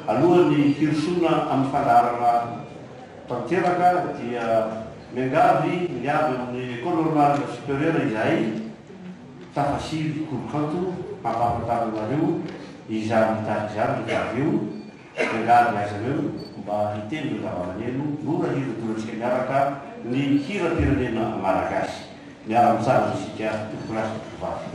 alohan'ny hirosona amin'ny fandarana tanteraka dia miangavy miavy amin'ny école normale supérieure izay tafasily kolokanto mampahafantaranareo izany mitariky izany rehefa avy eo miangavy aizaneo mba hiteny ny zava-maneno nora hira-dorantsika miaraka ny hira-pirenena malagasy miara-mitsara isika tompolasy tovavy.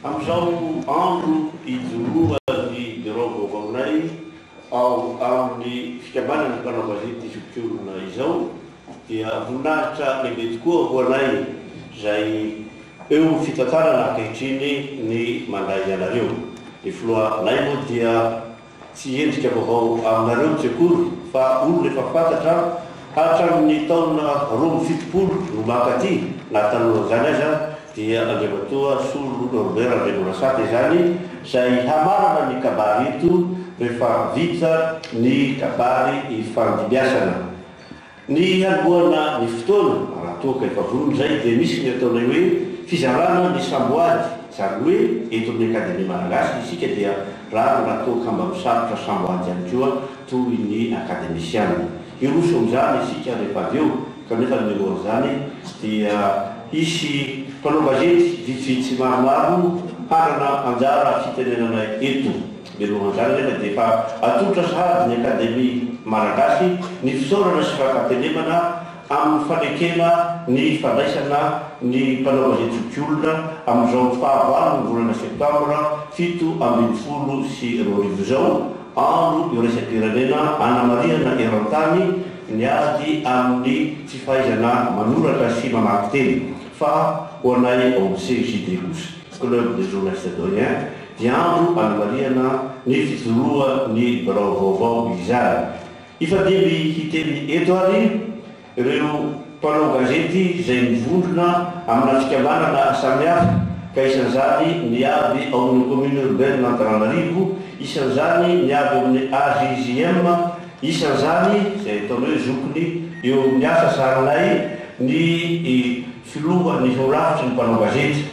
Amizao andro ijoroan'ny bureau vaovaonay ao amin'ny fikambanana mpanao gazety fikolona izao dia voninahitra lehibe tokoa hoanay izay eo fitantarana ankehitriny ny mandray anareo. Ny filohanay moa dia tsy endrika vaovao aminareo tsekory fa olo rehefa fantatra hatramin'ny taona 2017 no mankaty na talohan'izany aza dia Andriamatoa Solo Norbert Andriamanasate zany izay hamarana ny kabary eto rehefa vita ny kabary ifandimbiasana. Ny aloana ny fotoana raha toaka efa vonony zay dia misy ny ataonay hoe fizarana ny samboady, izany hoe eto amin'ny akademia malagasy isika dia raha toaka mba misarotra samboady ihany koa toy ny akademisiana. Iroso amin'izany isika rehefa avy eo kanefa ny melohan'izany dia isy mpanao gazety vitsivitsy maromaro harana anjara fitenenanay eto. Melohan'izany nefa dia efa atolotra sahady ny akademia malagasy ny fisaorana sy fahatemana amin'ny fanekena ny fandraisana ny mpanao gazety fikolona amin'izao fahavalo ny volana septambra 17 sy 20 zao andro iraisam-pirenena anamariana eran-tany niady amin'ny tsy fahaizana manoratra sy mamaky teny fa hoanay ao CJDOS Club des Journalistes Doyens dia andro anamariana ny fitoroa ny birao vaovao izany. Ifadimy hiteny eto ary ireo mpanao gazety izay mivondrona amina fikambanana samihafa ka isan'izany ny avy ao amin'ny commune urbaine n'Antananarivo, isan'izany ny avy amin'ny AJJM, isan'izany izay ataonao hoe zokony eo amin'ny asa saranay ny filoha ny forafitry ny mpanao gazety.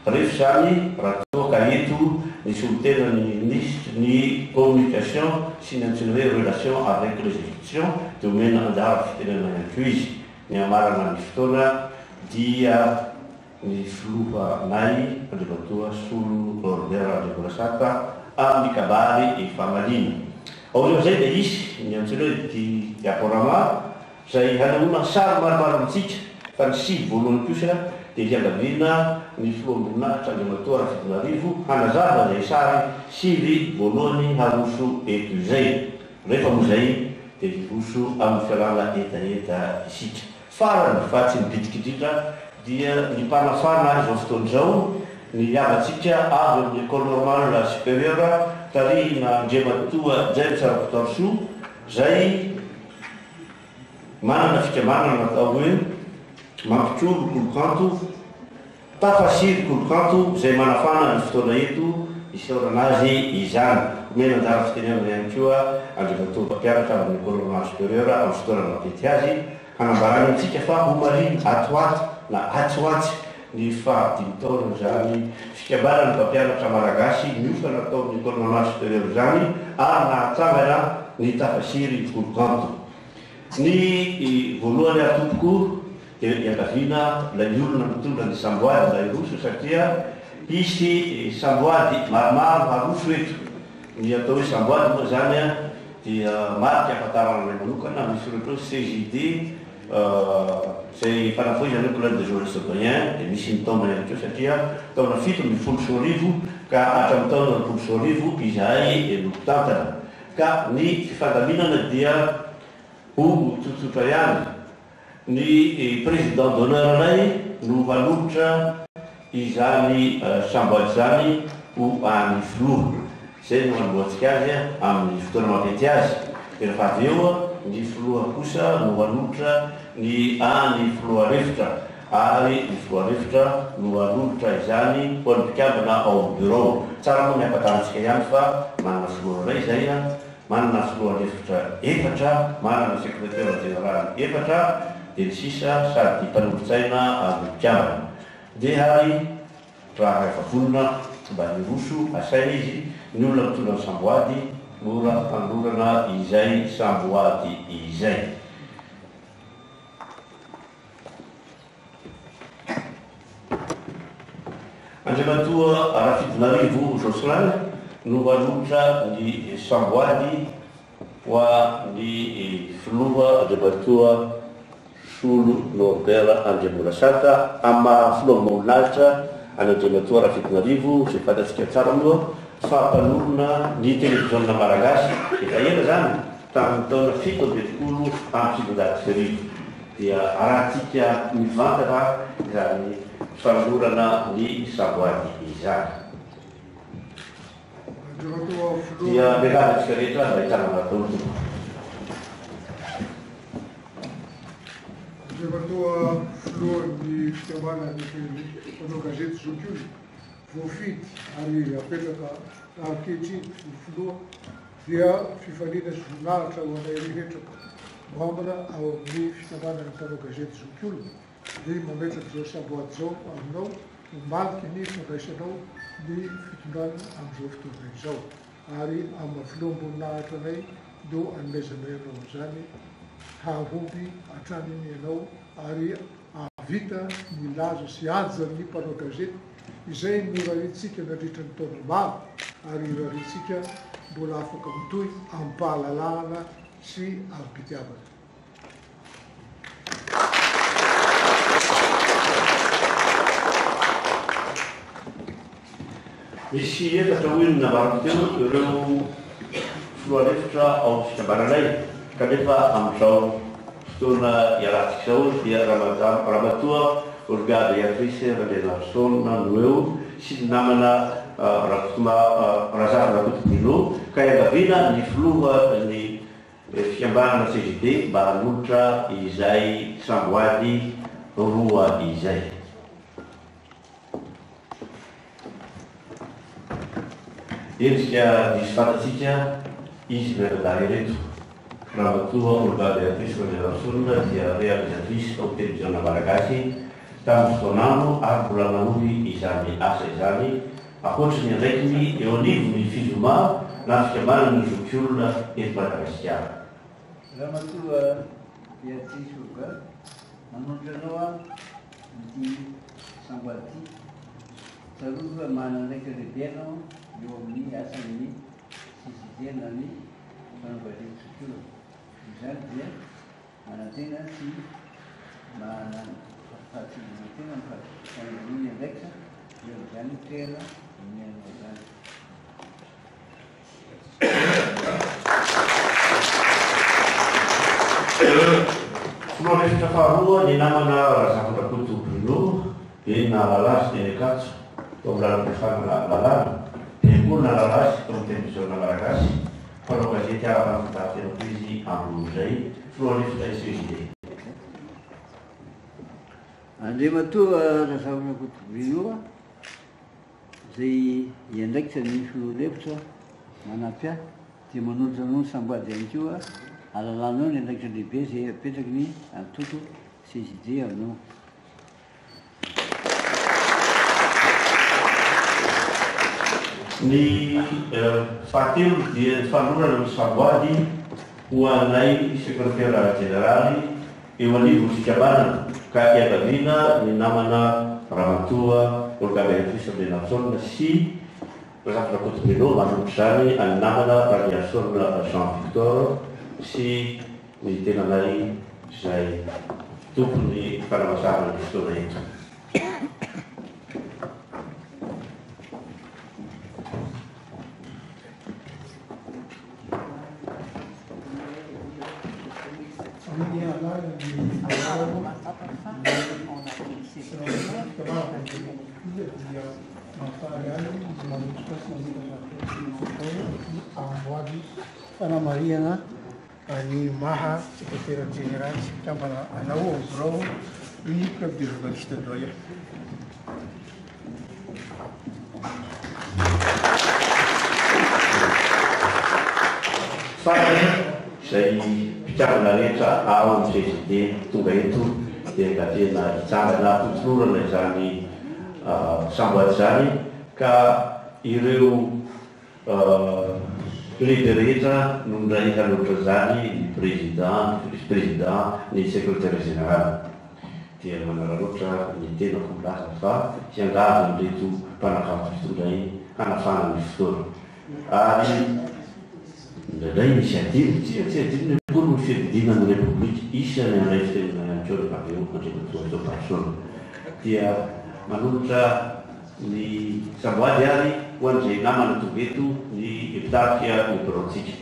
Rehefa zany raha toa ka eto ny solitena ny ministre ny communication sy ny antsoina hoe relation avec les institutions dia omena anjara fitenena ihany koa izy. Ny amarana ny fotoana dia ny filohanay Andriamatoa Solo Norbert Andriambolasata amin'ny kabary famalina. Ao izay dia isy ny antsoina hoe diaporama izay hanehoana sary maromaro amintsika fa ny sivy voalohany kosa dia hiangaviana ny filoam-boninahitra Andriamatoa Rafitonarivo hanazava izay sary sivy voalohany haroso eto izay. Rehefa moa izay dia hiroso amin'ny fialana etaeta isika. Farany fa tsy mipitiky indrindra dia ny mpanafana izao fotoana izao ny havatsika avy amin'ny école normale supérieure tarihina Andriamatoa James Rakotoarsoa izay manana fikambanana natao hoe mampitoro kolokanto tafasiry kolokanto izay manafana ny fotoana eto isaoranazy izany. Omena anjara fitenenana ihany koa Andriamatoa mpampianatra amin'ny école normale supérieure amin'ny fotoana mampety azy hanambarana antsika fa homariny atoaty na atsoatsy ny fahadimy taona zany fikambanana mpampianatra malagasy niofa natao amin'ny école normale supérieure zany ary nahatsangana ny tafasiry kolokanto. Ny voalohany atopoko dia iangaviana ilay olona mitondra ny samboady ilay roso satria isy samboady maromaro haroso eto. Ny atao hoe samboady moa zany dia marika ahafantarana ilay manokana misy ohatra CJD izay fanafoizany couleur de journée citoyen dia misy ny taona ihany koa satria taona 7 ka hatramin'ny taona 20 izahay notantana. Ka ny fifandaminana dia ho tsotsotra ihany. Ny président d'honneur anay no vanolotra izany samboady zany ho any filoha. Izay no manomboantsika azy amin'ny fotoana mampety azy. Rehefa avy eo ny filoha kosa no vanolotra ny any filoha refitra ary ny filoha refitra no vanolotra izany ho an'ny mpikambana ao amin'ny bureau. Tsara moa ny ampatantsika ihany fa manana filoha iray izay manana filoha refitra efatra, manana secrétaire général efatra dia ny sisa sady mpanolotsaina amin'ny mpikambana. Dia ary raha efa vonona mba hiroso asaina izy ny olona mitondra ny samboady mora hanolorana izay samboady izay. Andriamatoa Rafitonarivo Jocelyn no vanolotra ny samboady ho ny filoha Andriamatoa Solo Norbert Andriambolasata amin'ny mahafiloha mahafinaritra any Andriamatoa Rafitonarivo izay fantatsika tsara moa fa mpanorona ny televiziona malagasy efa ela zany tamin'ny taona 17 amin'ny 700 dia arahantsika mivantana izany fanolorana ny samboady izany. Dia mialatsika rehetra ahitana natao Andriamatoa filohan'ny fikambanany mpanao gazety Zokiolo voafidy ary apetraka ankehitriny filoha dia fifaliana sy voninahitra ho anay rehetra moambana ao amin'ny fikambanany mpanao gazety Zokiolo dia mametraka izao samboady izao aminao momadiky ny fandraisanao ny fitondrana amin'izao fotoana izao ary amin'ny filoam-boninahitra anay no anomezanay anao zany hahomby hatraniny ianao ary avita ny laza sy aja ny mpanao gazety izay noraritsika nandritra ny taona maro ary raritsika mbola afaka mitohy amin'ny pahalalahana sy ampitiavana. Misy efatra oiny navariko teo ireo filoha refitra ao amin'ny fikambananay kanefa amin'izao fotoana iaratsika izao dia Ramatoa Olga Beatrice Renarson no eo sy ny namana Razafy Rakotomilo ka iangaviana ny filoha ny fikambanana CGD mba hanolotra izay samboady roa izay. Endrika diso fantatsika izy miaradahy reto ramatoa Olga-Béatrice Randrianasolona dia réalisatrice ao télévision malagasy tamin'ny fotoanandro ary mbola manohy izany asa izany ankoatrany andraikiny eo anivony fizoma na fikambanana ny zokiolona eto Madagasikara. Ramatoa Béatrice Olga, manondranao ity samboady tsaroa manana ndraiky lehibe anao eo amin'ny asan'ny CGD na ny fanaovana zokiolona. Izany dia manantena sy fahatsiarovana-tena amin'ny andraikitra eo amin'izany toerana miainao izany. Filoha faharoa ny namana Razafinakoto Bruno enina lalasy teny Akatso tao amin'ny lalam-pefana lalàna dia na lalasy tao amin'ny télévision malagasy mpanao gazety arahana fitafiana izy amin'izay filoha CGD. Andriamatoa Razafinakoto Bruno izay iandraikitra ny filoha-hevitra manampy ahy dia manondra anao ny samboady ihany koa alalanao ny andraikitra lehibe izay apetraky ny antoko CGD aminao. Ny fahatelo dia ny fanolorana ny samboady ho anay sekretera generaly eo anivon'ny fikambanana ka iangaviana ny namana ramatoa Olga-Béatrice Randrianasolona sy Razafinakoto Bruno manolotra zany any namana Randrianasolona Jean Victor sy ny tenanay izay tompony fanavasarana ny fotoana eto. Ana Mariana ny maha sekretera generaly sy mpikambana anao Brao ny club de journaliste doyen. Izay mpikambana rehetra ao amin'ny CGD tonga eto dia nga tena hitsangana tontolorana izany samboady izany ka ireo lehibe rehetra no ndray hanotra zany ny président, vice-président, ny secrétaire général dia manaraloatra ny tena komplaza fa hiangavy amreto mpanakato fitondray hanafana ny fotoana ary ndraindray misy adiny tsy adiny koa ny fidinana ny république isany amray fitenina ihany koa rehefa eo andriamatoa personne dia manolotra ny samboady ary ho an'izay namana tonga eto ny epitafia ny bureautsika.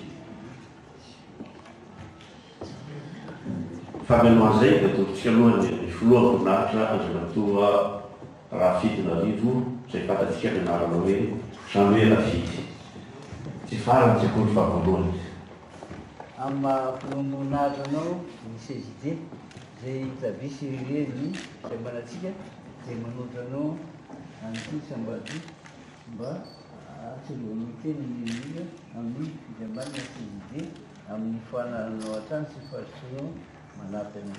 Famenoa an'izay dia tolotsika aloha ny filoha voninahitra andriamatoa Rafidinarivo izay fantatsika ny anarana hoe Jean-Louis Rafity. Tsy farany tsy akory fahavoalohany. Amin'ny filoha-boninahitranao ny CGD izay tabisy ireny izay manatsika dia manondranao an'ity samboady mba ahatsiarovana teny indrindra amin'ny fikambanana CGD amin'ny fananao an-trano sy fahasonao manampy anao.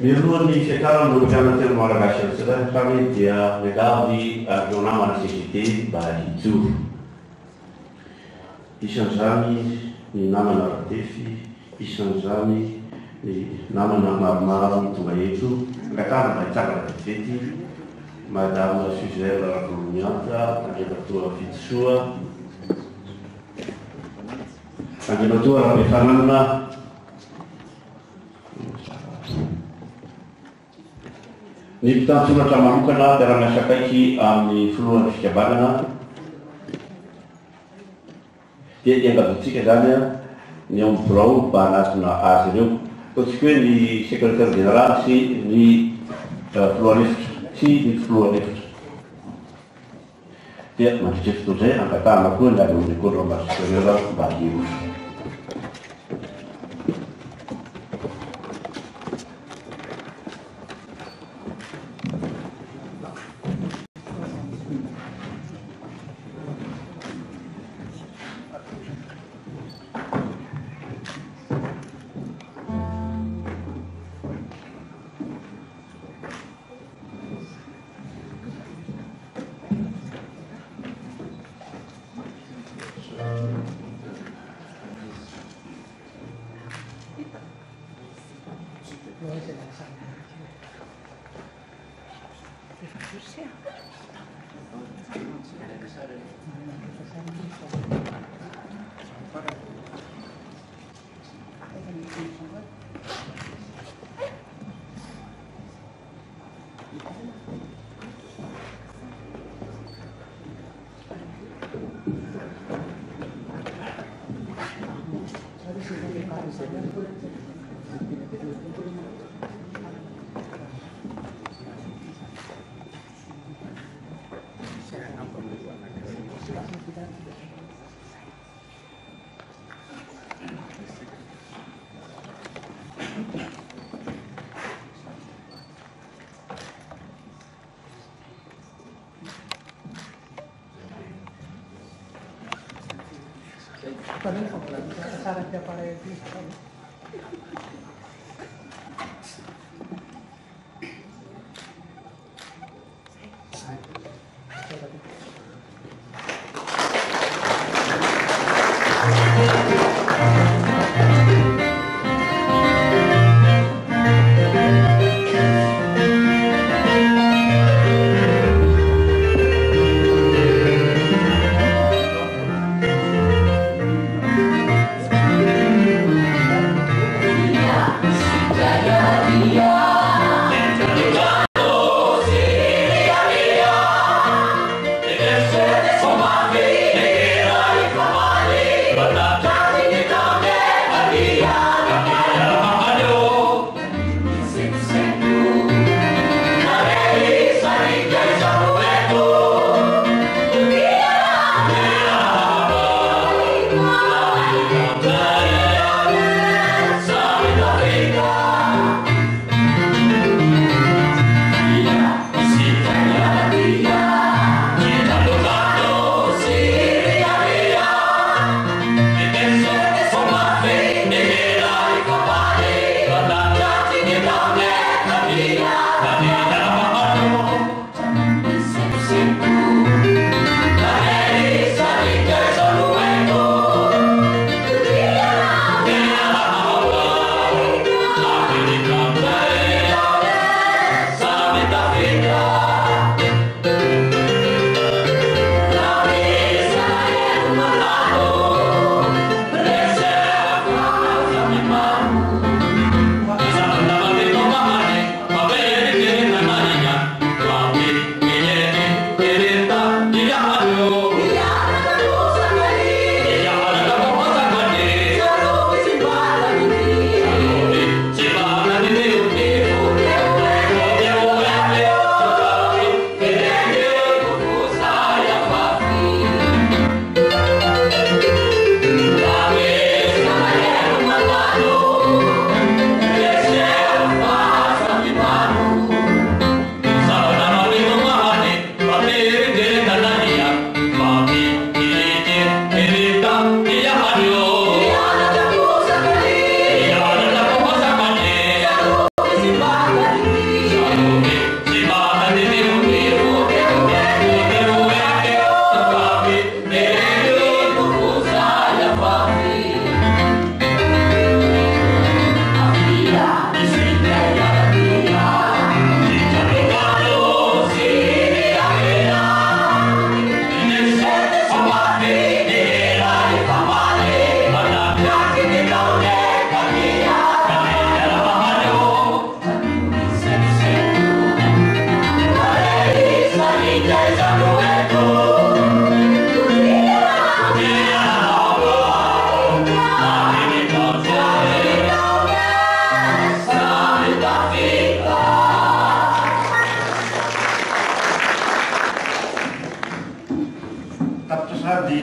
Mialohan'ny fiakarana no mpianatena malagasy antsika kami dia miangavy areo namana CGD mba hijoro. Isan'izany ny namana Radefy, isan'izany ny namana maromaro tonga eto ngatana mba hitsangana vetivety madame Suzelle Ragolomianta, andriamatoa Fitsoa, andriamatoa Rabefanana, ny mpitansoratra manokana mpiara-miasa akaiky amin'ny filohan'ny fikambanana dia iangavitsika zany ny ao Brao mba anatona azy ireo. Ataontsika hoe ny secrétaire général sy ny filohan'efitra sy ny filohan'efitra. dia masih seterusnya angkat tangan pun dan mengikut rombas superior bagi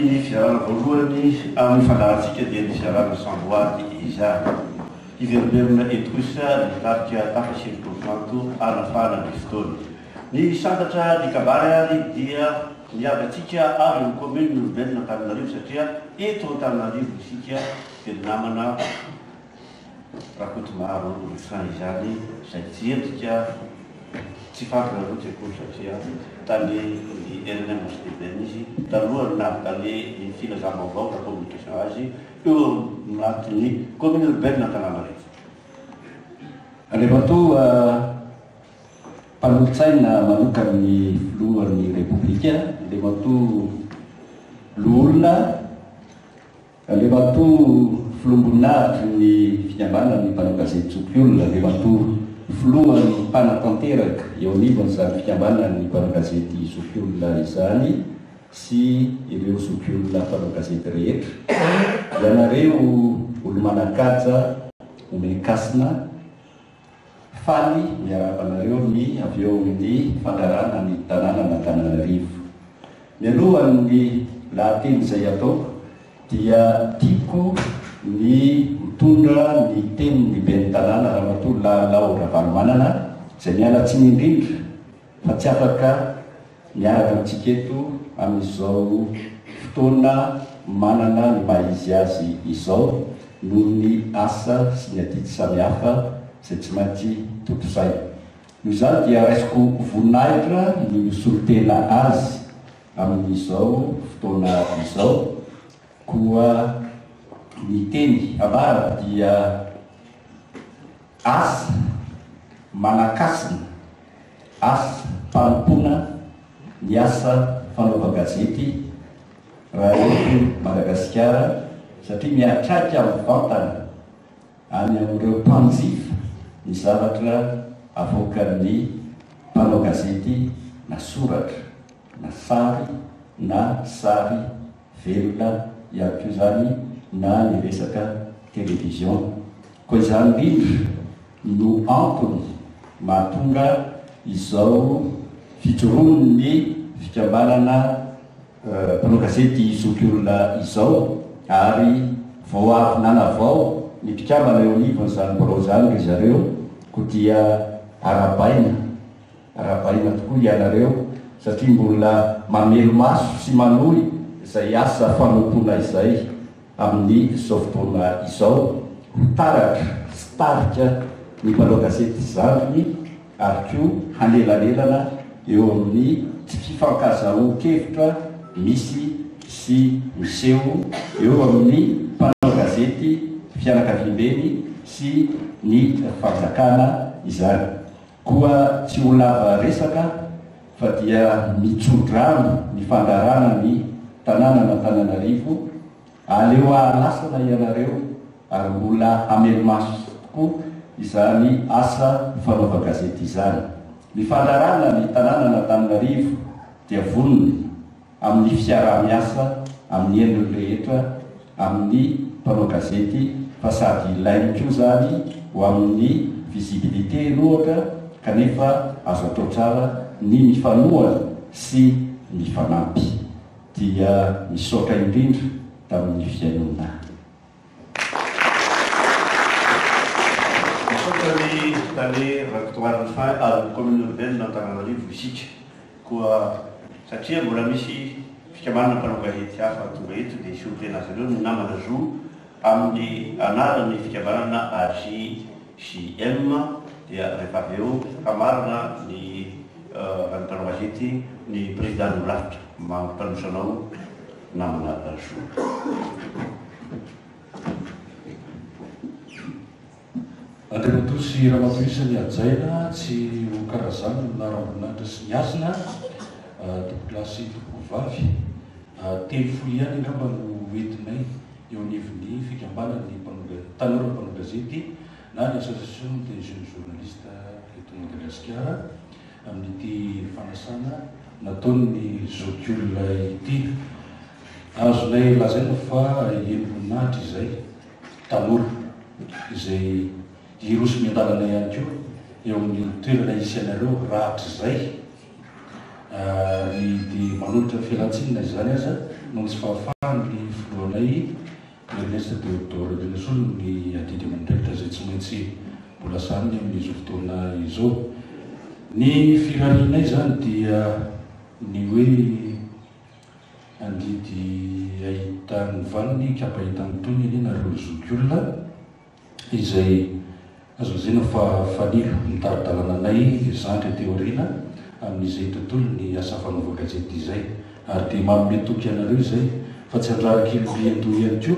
ny fiarana voalohany amin'ny fandarantsika dia ny fiarana samboady izany iverimberina eto kosa nitarika tafasy-potoanto anafana ny fotoana ny santatra ny kabary ary dia miavatsika avy ny commune olombelona Antananarivo satria eto Antananarivo isika dia namana rakoto maro rofin izany izay tsy endrika tsy fantatra loatra akory satria tany ny RNM SDBN izy talohany nampitany ny filazam-baovao na communication azy eo anatin'ny commune olombelona Antananarivo. Andriamatoa mpanolotsaina manokany filohan'ny repoblika, Andriamatoa loholona, Andriamatoa filomboninahitry ny fikambanan'ny mpanao gazety Tsopiolona, Andriamatoa filohan'ny mpanatanteraka eo anivon'izany fikambanan'ny mpanao gazety Tsopiolona izany sy ireo Tsopiolona mpanao gazety rehetra. Ianareo olo-manakaja omekasina faly miarabanareo ny avy eo amin'ny fandarana ny tanàna Antananarivo. Mialohan'ny lahateny izay ataoko dia tiako ny mitondra ny tenin'ny ben'ny tanàna Ramatoa Lalao Ravalomanana izay mialatsiny indrindra fa tsy afaka miaraka amintsika eto amin'izao fotoana manana ny maha-izy azy izao noho ny asa sy ny atiky samihafa izay tsy maintsy totozay. Noho izany dia raisiko voninahitra ny misorotena azy amin'izao fotoana izao koa ny teny abara dia asa manakasina, asa mpanompoana ny asa fanaova gazety raha eto Madagasikara satria miatraika amin'ny vantana any amin'ireo mpanjifa ny zavatra avoakan'ny mpanao gazety na soratra na sary velona ihany koa izany na ny resaka televizion. Koa izany indrindra no antony mahatonga izao fijoroan'ny fikambanana mpanao gazety Tsopiolona izao ary vao avy nanavao ny mpikambana eo anivon'izany mborao izany ry zareo koa dia arabaina tokoa ianareo satria mbola mamelo maso sy manohy izay asa fanompoana izay amin'ny izao fotoana izao taratra sy tarika ny mpanao gazety izany ary koa hanelanelana eo amin'ny tsy fifankazahoan-kevitra misy sy miseho eo amin'ny mpanao gazety fianakaviambeny sy ny fanjakana izany. Koa tsy ho lava resaka fa dia mitsodrano ny fandarana ny tanàna Antananarivo aleo ahalasana ianareo ary mbola hamelo maso tokoa izany asa fanaova gazety izany. Ny fandarana ny tanàna Antananarivo dia vonony amin'ny fiarah-miasa amin'ny endriny rehetra amin'ny mpanao gazety fa sady ilainy koa zany ho amin'ny visibilité lohatra kanefa azo atao tsara ny mifanohana sy mifanampy dia misaotra indrindra tamin'ny fiainona. Misaotra ny tany rakotoarany fa ary commune urbaine Antananarivo isika koa satria mbola misy fikambanana mpanao gazety hafa tonga eto dia sorotena azy ireo ny namana zo amin'ny anarany fikambanana AJJM dia rehefa avy eo hamarina ny mpanao gazety ny président Nolafitra mampanosanao namana zo. Andriamatoa sy Ramatoa isany ajaina tsy ho karazana naramboninahitra sy niasina tompolasy tompovavy telo folo ihany angamba no entinay eo anivon'ny fikambanan'ny tanora mpanao gazety na ny association des jeunes journalistes eto Madagasikara amin'ity fanasana nataony zokiolona ity. Azonay lazaina fa enim-boninahitra izay tanora izay irosy miandalana ihany koa eo amin'ny toerana isy anareo rahatra izay ary dia manolotra fialan-tsinina izany aza no tsy fahafahany filohanay Ernest Théodore Renesolo ny adidy aman-drelitra izay tsy maintsy mbola saniny amin'izao fotoana izao. Ny firarianay zany dia ny hoe andidy ahitany valiny kapa ahitany tony eny nareo zokiolona izay azo lazaina fa fanilo mitaridalana anay zandry teo aoriana amin'izay tontolo ny asa fanaova gazety izay, ary dia manome toky anareo izay fa tsy andrara kely biendoha ihany koa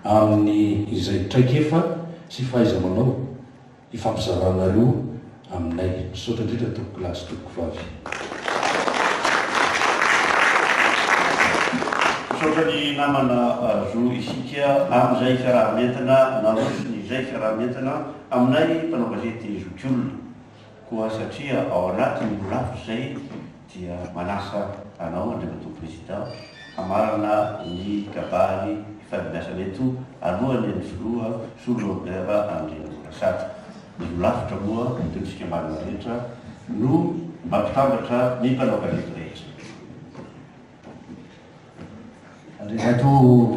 amin'ny izay traikefa sy fahaiza manao ifampizaranareo aminay. Misaotra indrindra tompoko lahy sy tompoko vavy. Misaotra ny namana zo isika amin'izay fiarahamientana narosony izay fiarahamientana aminay mpanao gazety zokiolona koa satria ao anatin'ny lavitra izay dia manasa anao andriamatoa président amarana ny kabary ifambiasa meto alohany ny filoha solonobera andriamorasatra. Ny lavitra moa totsika marina rehetra no mampitambatra ny mpanao gazety rehetra. Andriamatoa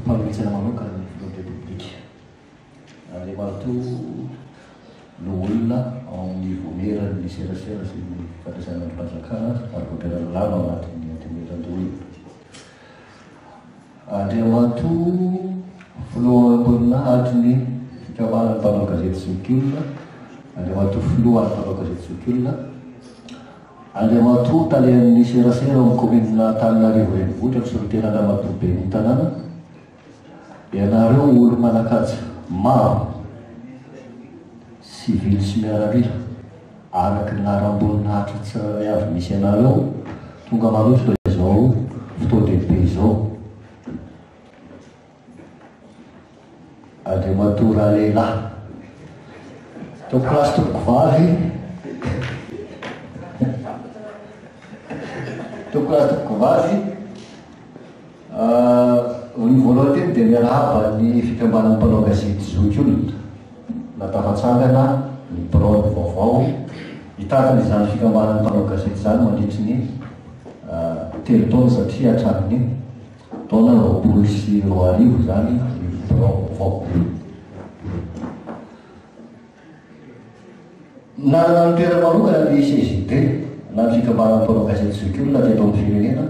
manolotsana manokana ny filoha republika andriamatoa no olona amin'ny vomerany serasera sy ny fampiasana ny mpanjakana ary voaperany lava anatin'ny antemeran-doolona. Andriamatoa filoha atiny fikamarany mpanao gazety zokiolona, andriamatoa filohan'ny mpanao gazety zokiolona, andriamatoa talehan'ny serasera amin'ny commune Antananarivo renivohitra ny sorotena andriamatoa be ny tanàna. Ianareo olo manakaja maro sivily sy miaramila araky ny laharam-boninahitra tsirairay avy misy ianareo tonga maloto izao fotoan-dehibe izao. Andriamatoa raha lehilahy tompoko lahy sy tompoko vavy, tompoko lahy sy tompoko vavy, ny voalohany teny dia miarahaba ny fikambanan'ny mpanao gazety zokiolona natafatsangana ny birao vaovao hitatana izany fikambanan'ny mpanao gazety izany mandritry ny telo taona satria hatramin'ny taona roapolo sy roa arivo zany ny birao vaovao. Nanana ny toerana manokana ny CGT na ny fikambanan'ny mpanao gazety zokiolona teto amin'ny firenena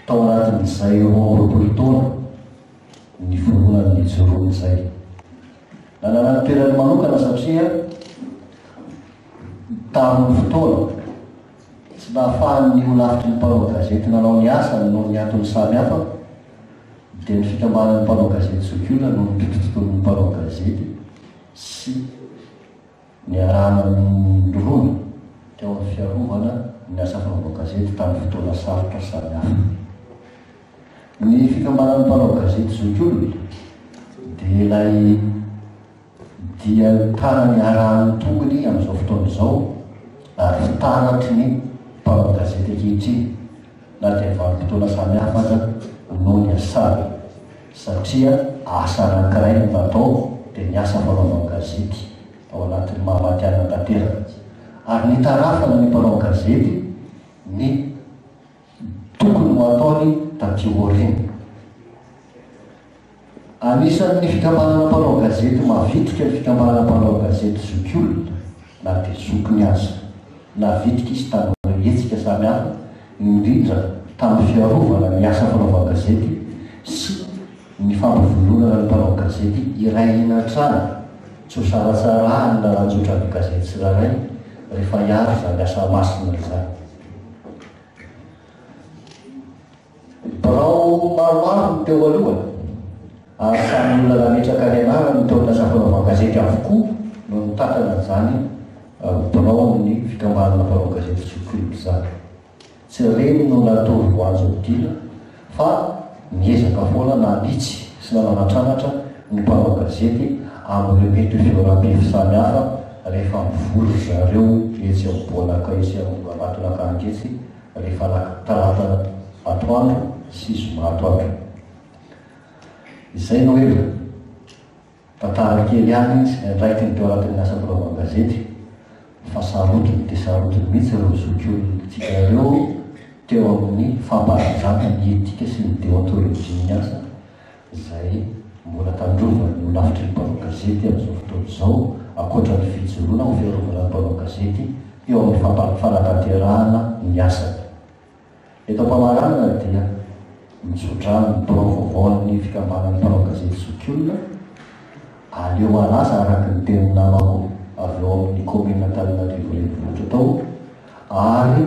tao anatin'izay roapolo taona ny voronan'ny joroany izay. Nanana ny toerany manokana satria tamin'ny fotoana tsy nahafahan'ny olafitry ny mpanao gazety nanao ny asany noho ny antony samy hafa dia ny fikambanan'ny mpanao gazety zokiolona noho ny tototon'ny mpanao gazety sy ny arahana ny rony teo amin'ny fiarovana ny asa fanaova gazety tamin'ny fotoana sarotra samy hafa. Ny fikambanan'ny mpanao gazety zokiolona dia ilay dia tanany arahan'ny tongony amin'izao fotoana izao ary fitanatry ny mpanao gazety ankehitriny na dia vanim-potoana samy hafa aza noho ny asany satria asa anankiray no natao dia ny asa fanaovana gazety ao anatin'ny mahamatiana tanteraka. Ary ny tarafana ny mpanao gazety ny tokony ho ataony taty aoriana. Anisan'ny fikambanana mpanao gazety mavitrika ny fikambanana mpanao gazety zokiolona na dia zokiny aza navitrika izy tamin'ny hetsika samy hafa indrindra tamin'ny fiarovana ny asa fanaovana gazety sy ny fampivondronana ny mpanao gazety iray inatrana tsy ho saratsarahany na ranjotra ny gazety tsirairay rehefa hiaro zany asa masina izany. Birao maromaro ny teo alohany ary samy olona nametraka ny anarany teo amin'ny asa fanaovana gazety avokoa no nitatana izany birao ny fikambanana mpanao gazety zokiolona izany. Tsy reny no natao voanjo dila fa miezaka foana nalitsy sy nananatranatra ny mpanao gazety amin'ireo mety fioram-pefy samy hafa rehefa mivolo zareo etsy amin'ny boalaka etsy amin'ny anatin'akangetsy rehefa talata atoandro sy zoma atoandro. Izay no hoe tantara kely ihany sy andraikiny teo anatin'ny asa fanaovana gazety fa sarotiny dia sarotiny mihitsy ireo zokiolontsika ireo teo amin'ny famparazaka ny etika sy ny deontologie ny asa izay mbola tandrovany ho lavitry ny mpanao gazety amin'izao fotoana izao ankoatra ny fijoroana ho fiarovana ny mpanao gazety eo amin'ny fanatanterahana ny asany. Eto am-pamarana dia misodrano ny baovaovan'ny fikambanan'ny mpanao gazety zokiolona aleo alasa araky ny teny namako avy eo amin'ny commune Antananarivo renivohitra tao ary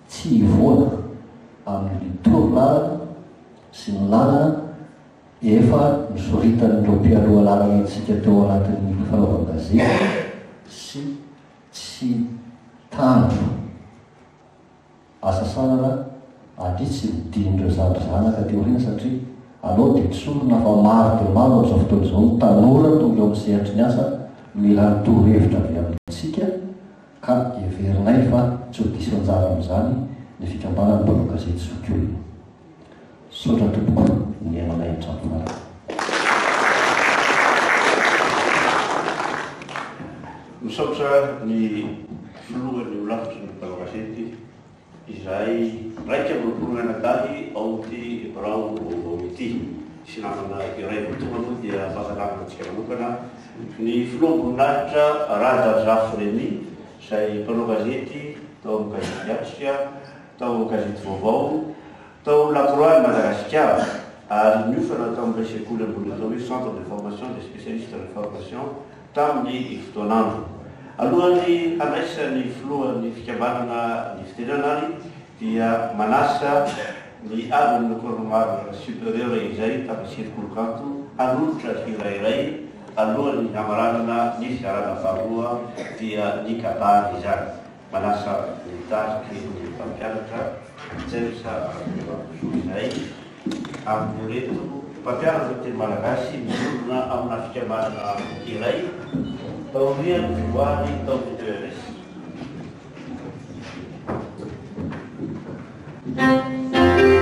tsy hivoana amin'ny tournal sy ny lalana efa nisoritan'ireo mpialoha lalana antsika teo anatin'ny fanaovana gazety sy tsy tandro asa sanana ady tsy midin'ireo zanaka teo rina satria alao dia tsorona fa maro dia maro amin'izao fotoana izao ny tanora tonga eo amin'ny sehatry ny asa mila nytorohevitra avy amintsika ka everinay fa tsy ho diso anjara amin'izany ny fikambanana ny mpanao gazety zokiolona. Saotra tompoko ny ainanay an-trano farany. Misaotra ny filohan'ny olavitry ny mpanao gazety izay raika amin'ny anadahy ao ty birao vaovao ity sy namana iray votoana moa dia fahasalamanatsika manokana ny filoam-boninahitra Radazafy Reny izay mpanao gazety tao amin'ny gazety Atsika, tao amin'ny gazety vaovao, tao amin'ny Lacroix Madagasikara ary miofana tao amin'ilay sekoly ambony atao hoe centre de formation des spécialistes de formation tamin'ny fotoanandro. Alohan'ny handraisany filohan'ny fikambanana ny fitenanany dia manasa ny avy corps supérieur izay tamin'ny sekoly-kanto hanolotra irairay alohan'ny hamaranana ny fizarana faharoa dia ny kabany izany. Manasa mitariky ny mpampianatra Jersa izay amin'ny reto mpampianatra teny malagasy miorona amina fikambanana iray taoriany fivoahany tao TERS. Thank you.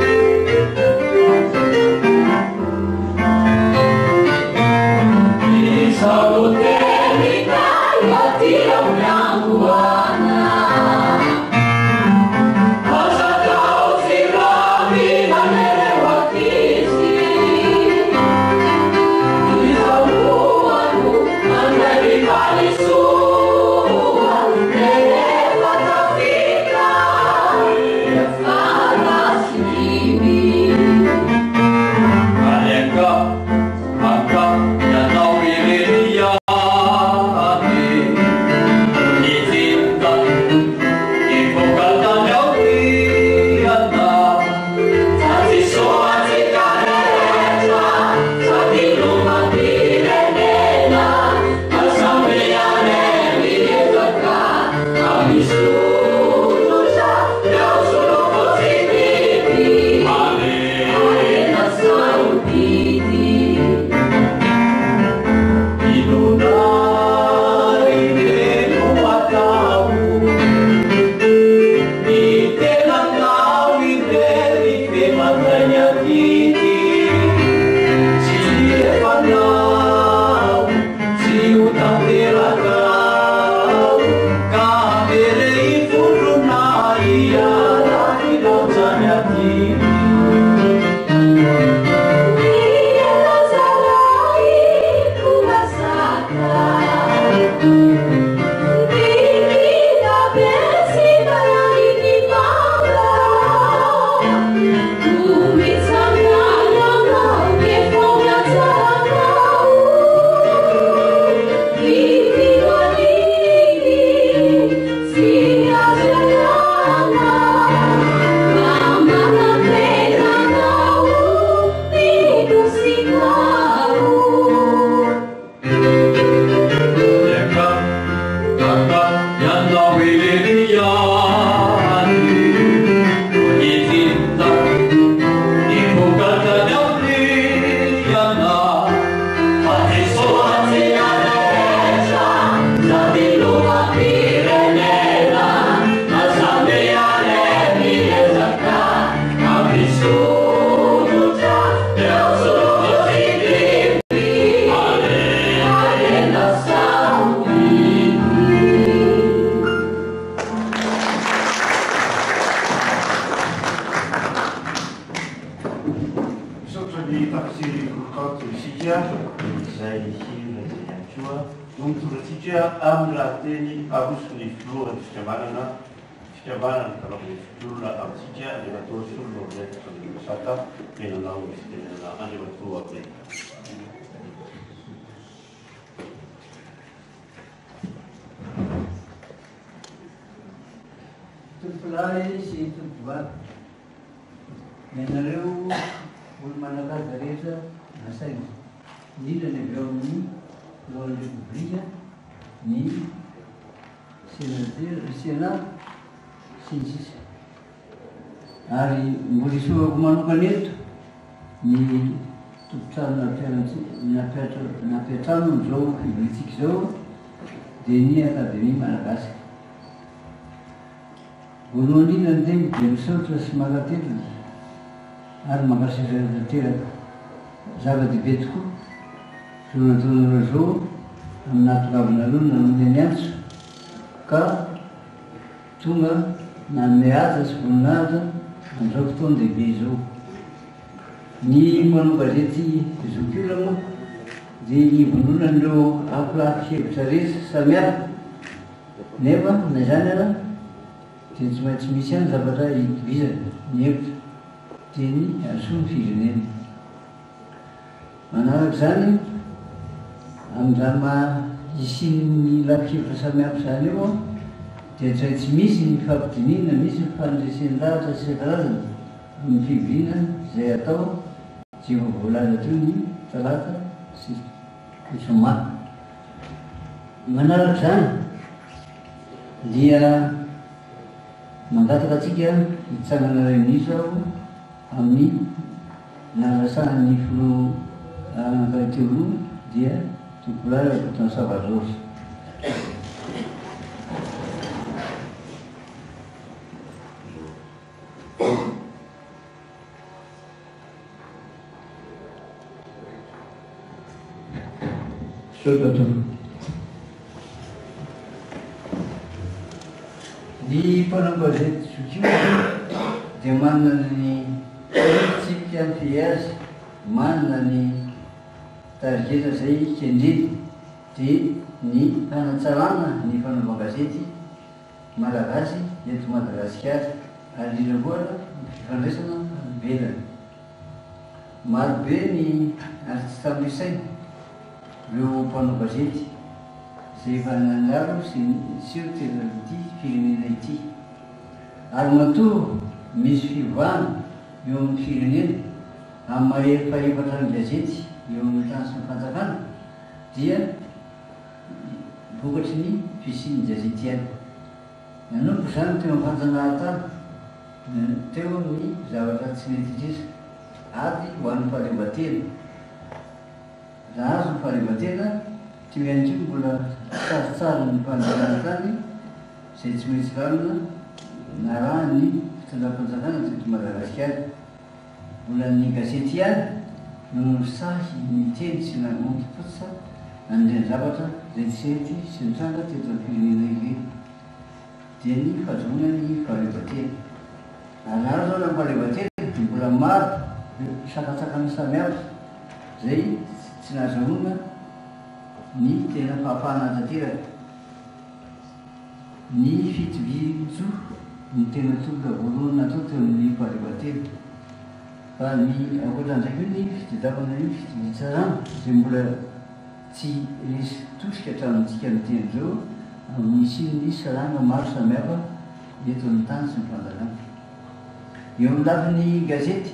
teny ahosony filohany fikambanana karaha fiolona amintsika andriamatoa fiolona aminay saka menanao fitenena andriamatoa aby. Tompolahy sy tompovavy, menareo olo manakaza rehetra nasaina indrindra ny avy eo amin'ny lohan'ny repoblika ny sénat sy ny sisa. Ary mbola isoako manokana eto ny tompotrano nampiatrano zao fivolitsika zao dia ny akademia malagasy. Voalohany indrindra ny teny dia misaotra sy makatetona ary makasitrana teraka zava-dehibe tokoa zonataonareo zao amin'ny nahatongavana nanomeny any antso ka tonga nanome aza sy voninahitra amin'izao fotoana dehibe izao. Ny manao gazety zokiola moa dia ivononan'ireo ampilafy hevitra rehetra samihafa nefa na zany ara dia tsy maintsy misy any zavatra hitovizana ny hevitra teny asoa ny firenena. Manaraka zany amin'izany isian'ny lafihevitra samihafa zany eo dia tsy maintsy misy ny fampidinina, misy ny fandresen'lavitra sy karazana amin'ny fivoriana izay atao tsy voalaza teo ny talata sy zoma. Manaraka zany dia mangataka atsika hitsangana réunion aho amin'ny narasahan'ny filoha anakaiteoloha dia tompolahy Apotoana Savarory. Ny mpanao gazety zokio dia manana ny politika ny fihaz, manana ny tarigeta zay kendreny dia ny hanatsarana ny fanaova gazety malagasy eto Madagasikara ary indrindra koa fifandraisana velany. Marobe ny artiste ampiasaina ireo mpanao gazety izay efa nangaro sy seho tenaity firenena ity ary matoa misy fivoahana eo amin'ny firenena amin'ny mahefa-efatra ny gazety eo amin'ny tany sy ny fanjakana dia vokatry ny fisian'ny gazety ihany. Nanomboka zany teo amin'ny fanjanahantany teo amin'ny zavatra tsy mety indrisa ady ho an'ny fahaleovan-tena. Raha azo ny fahaleovan-tena teo ihany koa mbola tsaratsara ny fanjanahantany izay tsy maintsy lalina na raha ny fitondram-panjakana teto Madagasikara. Mbola ny gazety ihany no sahy miteny sy namonty fototra andreny zavatra izay tsy hety sy mitranga teto amin'ny firenena ireny dia ny fahazoana ny fahaleovan-tena. Anaro zao na fahaleovan-tena mbola maro sakatsakana samihafa izay tsy nahazoana ny tena fahafahana tanteraka. Ny fitovizo ny tena toloka voalohany natao teo amin'ny fahaleovan-tena fa ny ankoatran'izay koa ny fitadiavana ny fitovitsarana izay mbola tsy resy tosika hatramintsika ny teny zao amin'ny sin'ny saranga maro samihafa eto amin'ny tany sy ny fanjakana. Eo amin'ny lafin'ny gazety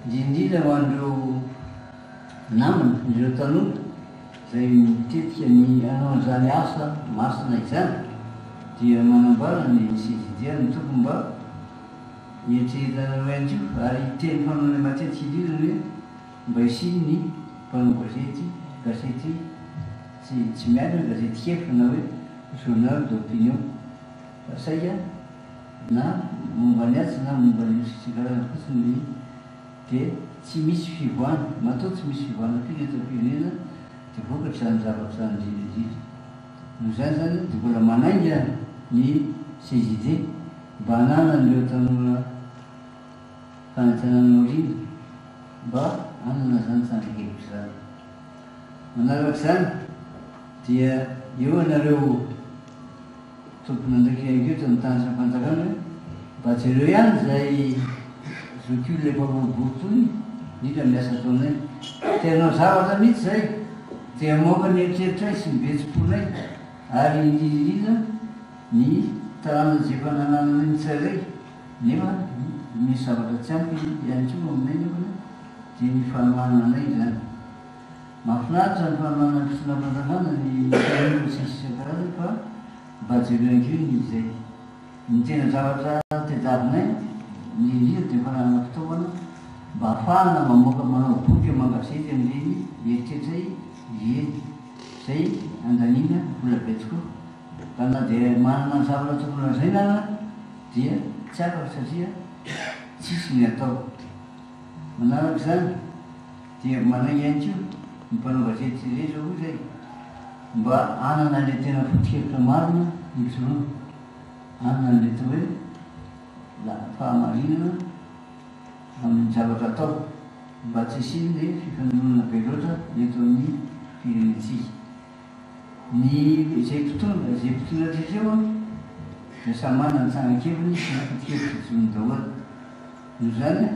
indrindra ho an'ireo namana ireo tanora izay mitetika ny hanao an'izany asa masina izany dia manambara ny CJD ny tokony mba hietrehitanareo ihany koa ary teny fanaony matetika indrindra hoe mba isiany ny mpanao gazety tsy miatra gazety kefy na hoe journal d'opinion fa saika na momba ny atsy na momba ny sikarazana fotsiny dia tsy misy fivoahana matoa tsy misy fivoahana firy eto firenena dia vokatra zany zavatra indrindra. Noho izany zany dia mbola manainga ny CJD mba hanana an'ireo tanora fanantenana oriana mba hanana zany sandrikevitra zany. Manaraka zany dia eo anareo tompony andraikiko ny tany sampanjakana mba jereo ihany zay zokio le mpamabotony indrindra miasa taonay tenao zavatra mihitsy zay dia moka ny eritreritra sy mibetsi-ponay ary indrindra ny tarana jefa nananana nitsarey nefa misy zavatra tsy ampy ihany ko aminay nefana dia ny fanomanana anay zany mahafinaritra ny fanomanana fisinam-panjakana ny taino sisisakarazany fa mba jereo ankeo ny zay ny tena zavatra tedavinay ny ria dia fananana fitaovana mba ahafahana mamoaka manao boky mangazety amin'ireny eritreritra eny zay andanina vola betsikoa ka na dia manana ny zavatra tokony lazaina dia tsy afaka satria tsisy ny atao manaraka zany dia manay ihany ko ny mpanao gazety reny zao koa zay mba anana le tena fotikevitra marina hitsoroana anana le to hoe la fahamarinana amin'ny zavatra atao mba tsy siny le fifanonana be loatra eto amin'ny firenentsika ny zay fotoana atrezeo dia samy manana ny tsanakeviny sy ny fotikevitra tsony daholy no zany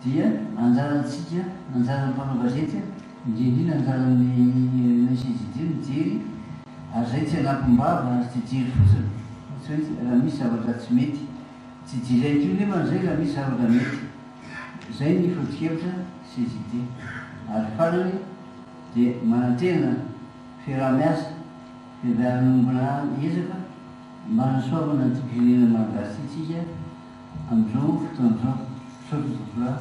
dia anjarantsika anjaran'ny mpanao gazety indrindrina anjaran'ny nasizidi mijery ary zay tsy anampim-bava ary tsy jery fotsiny tsy hoe raha misy zavatra tsy mety tsy jery aiko nefa zay raha misy zavatra mety zay ny fotikevitra sezidi ary farany dia manantena fiaraha-miasa fiaraha-nombona ezaka manasoavana ny firenena malagasy tsika amin'izao fotoan'izao sototovola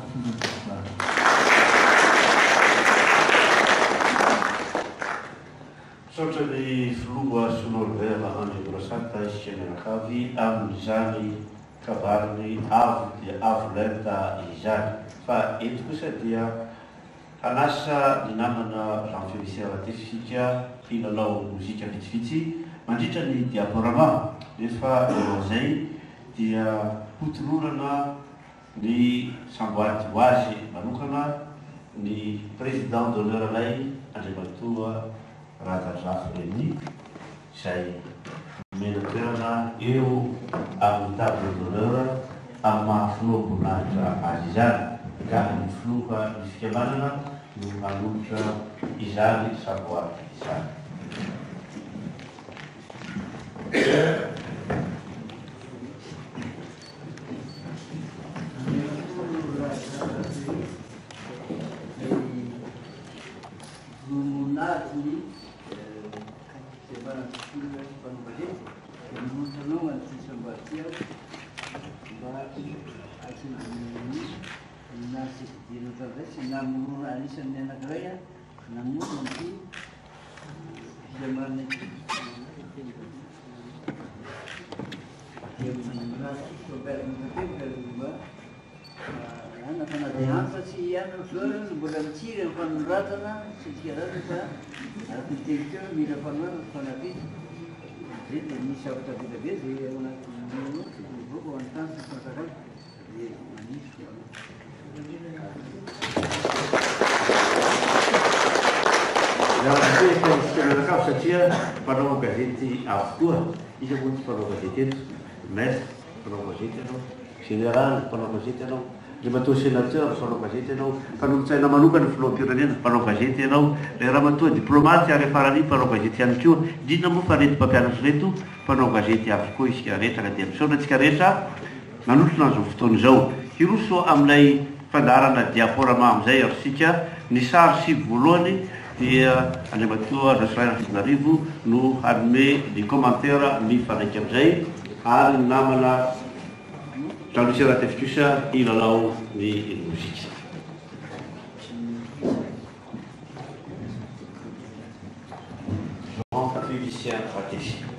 sotra ny filoha Sonolbert André Brosata isika mianakavy amin'izany kabariny avo dia avo lenta izany fa eto kosa dia anasa ny namana Jean Félicien Ratesika hilalao mozika vitsivitsy mandritra ny diaporama rehefa eo zay dia hotonorana ny samboady ho azy manokana ny président d'honneur anay Andriamatoa Razafy Reny izay mena toerana eo amin'ny table d'honneur amin'ny mahafinoam-boninahitra azy izany ka ny filoha ny fikamanana no manolotra izany samboady izany. Anisan'ny anankiray namono ny fiamarana ity ana fanadehany fa tsy ihany zoa mbola mitsiry amin'ny fanoratana sy tikarazana fa araky ny teriteo mila fanoratana fanavity zay dia misy zavatra vitabe zay ao anaty boko ho antany sy fansakay dia manisy Menakavy satria mpanao gazety avokoa isa moa tsy mpanao gazety eto maître mpanao gazety ianao général mpanao gazety ianao Andriamatoa sénateur mpanao gazety ianao fanolotsaina manokana filoham-pirenena mpanao gazety ianao le ramatoa diplomate ary farany mpanao gazety ihany koa indrindra moa fa reto mpampianatra reto mpanao gazety avokoa isika rehetra ka dia misaona antsika rehetra manolotra an'izao fotoana izao hiroso amin'ilay fandarana diaporama amin'izay ary sika ny sary sivy voalohany dia Andriamatoa Jocelyn Fitinarivo no hanome ny commentaire mifanaiky amin'izay ary ny namana Jean-Luc Ratesika hilalao ny mozika. Jean Félicien Ratesika.